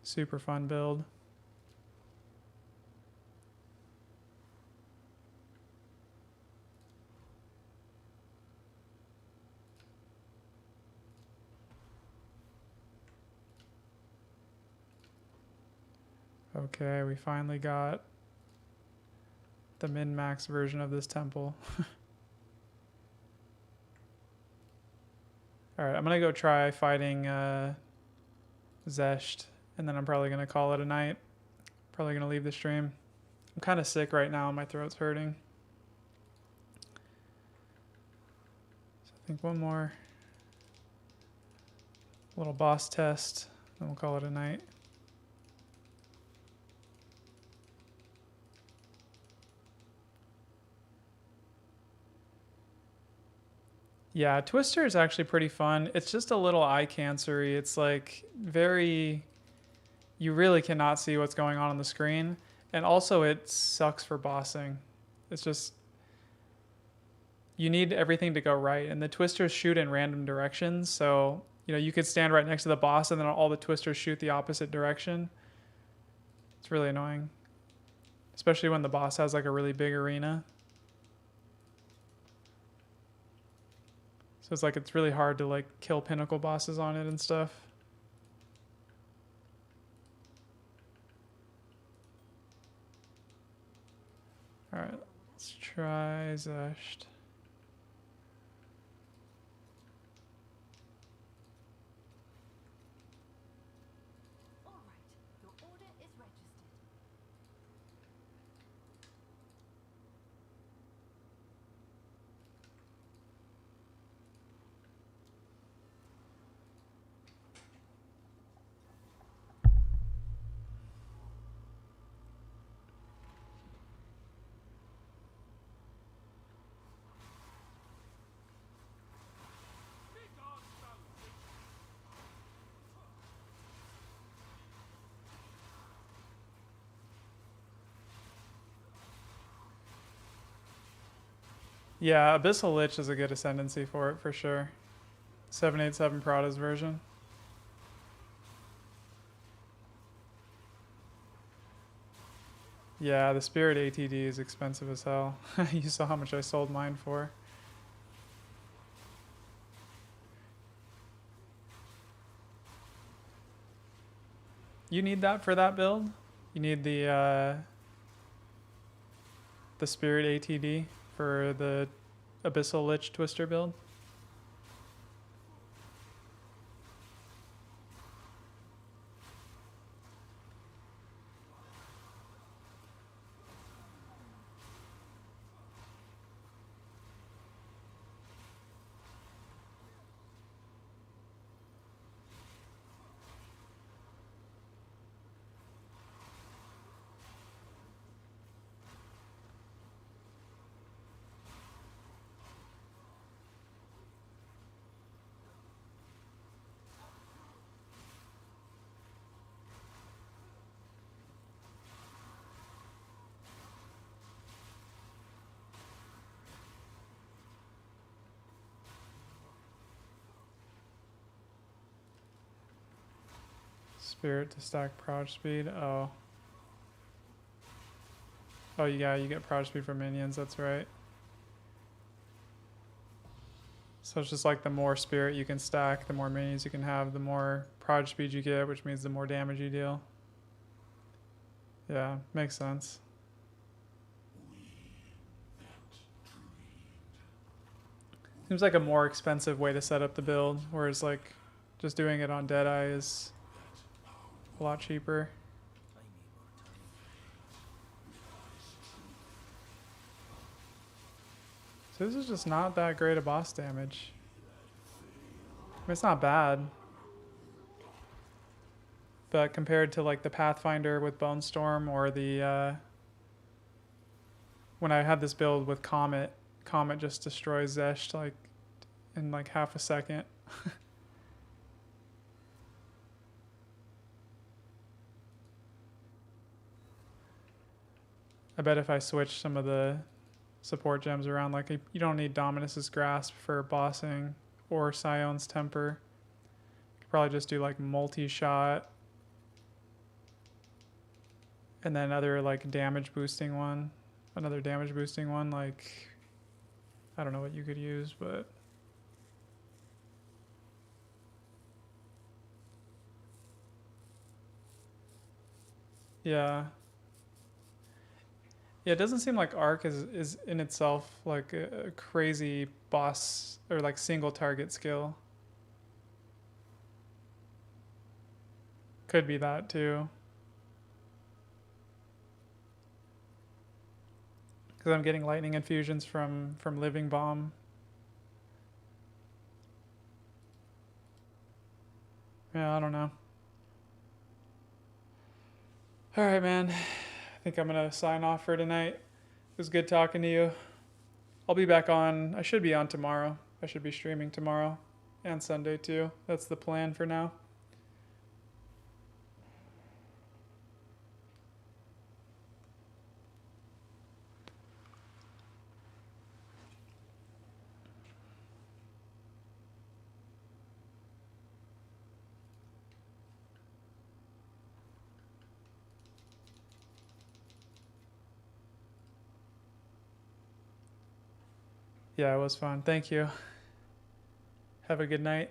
Super fun build. Okay, we finally got the min-max version of this temple. Alright, I'm gonna go try fighting Zesht, and then I'm probably gonna call it a night. Probably gonna leave the stream. I'm kind of sick right now and my throat's hurting. So I think one more little boss test, then we'll call it a night. Yeah, Twister is actually pretty fun. It's just a little eye cancery. It's like you really cannot see what's going on the screen. And also it sucks for bossing. It's just, you need everything to go right. And the twisters shoot in random directions. So, you could stand right next to the boss and then all the twisters shoot the opposite direction. It's really annoying. Especially when the boss has like a really big arena. So it's really hard to like kill pinnacle bosses on it and stuff. Alright, let's try Zesht. All right, your order is registered. Yeah, Abyssal Lich is a good ascendancy for it for sure. 787 Prada's version. Yeah, the Spirit ATD is expensive as hell. You saw how much I sold mine for. You need that for that build? You need the Spirit ATD for the Abyssal Lich Twister build? Spirit to stack proj speed. Oh. Oh yeah, you get proj speed from minions, that's right. So it's just like the more spirit you can stack, the more minions you can have, the more proj speed you get, which means the more damage you deal. Yeah, makes sense. Seems like a more expensive way to set up the build, whereas like just doing it on Deadeye is a lot cheaper. I need more time. So this is just not that great a boss damage. I mean, it's not bad. But compared to like the Pathfinder with Bone Storm or the when I had this build with Comet, Comet just destroys Zesht like in like half a second. I bet if I switch some of the support gems around, like you don't need Dominus's Grasp for bossing or Sion's Temper. You could probably just do like multi-shot and then another like damage boosting one. Another damage boosting one, like I don't know what you could use, but yeah. Yeah, it doesn't seem like Arc is in itself like a crazy boss or like single target skill. Could be that too. Because I'm getting lightning infusions from Living Bomb. Yeah, I don't know. All right, man. I think I'm gonna sign off for tonight. It was good talking to you. I'll be back on. I should be on tomorrow. I should be streaming tomorrow and Sunday too. That's the plan for now. Yeah, it was fun. Thank you. Have a good night.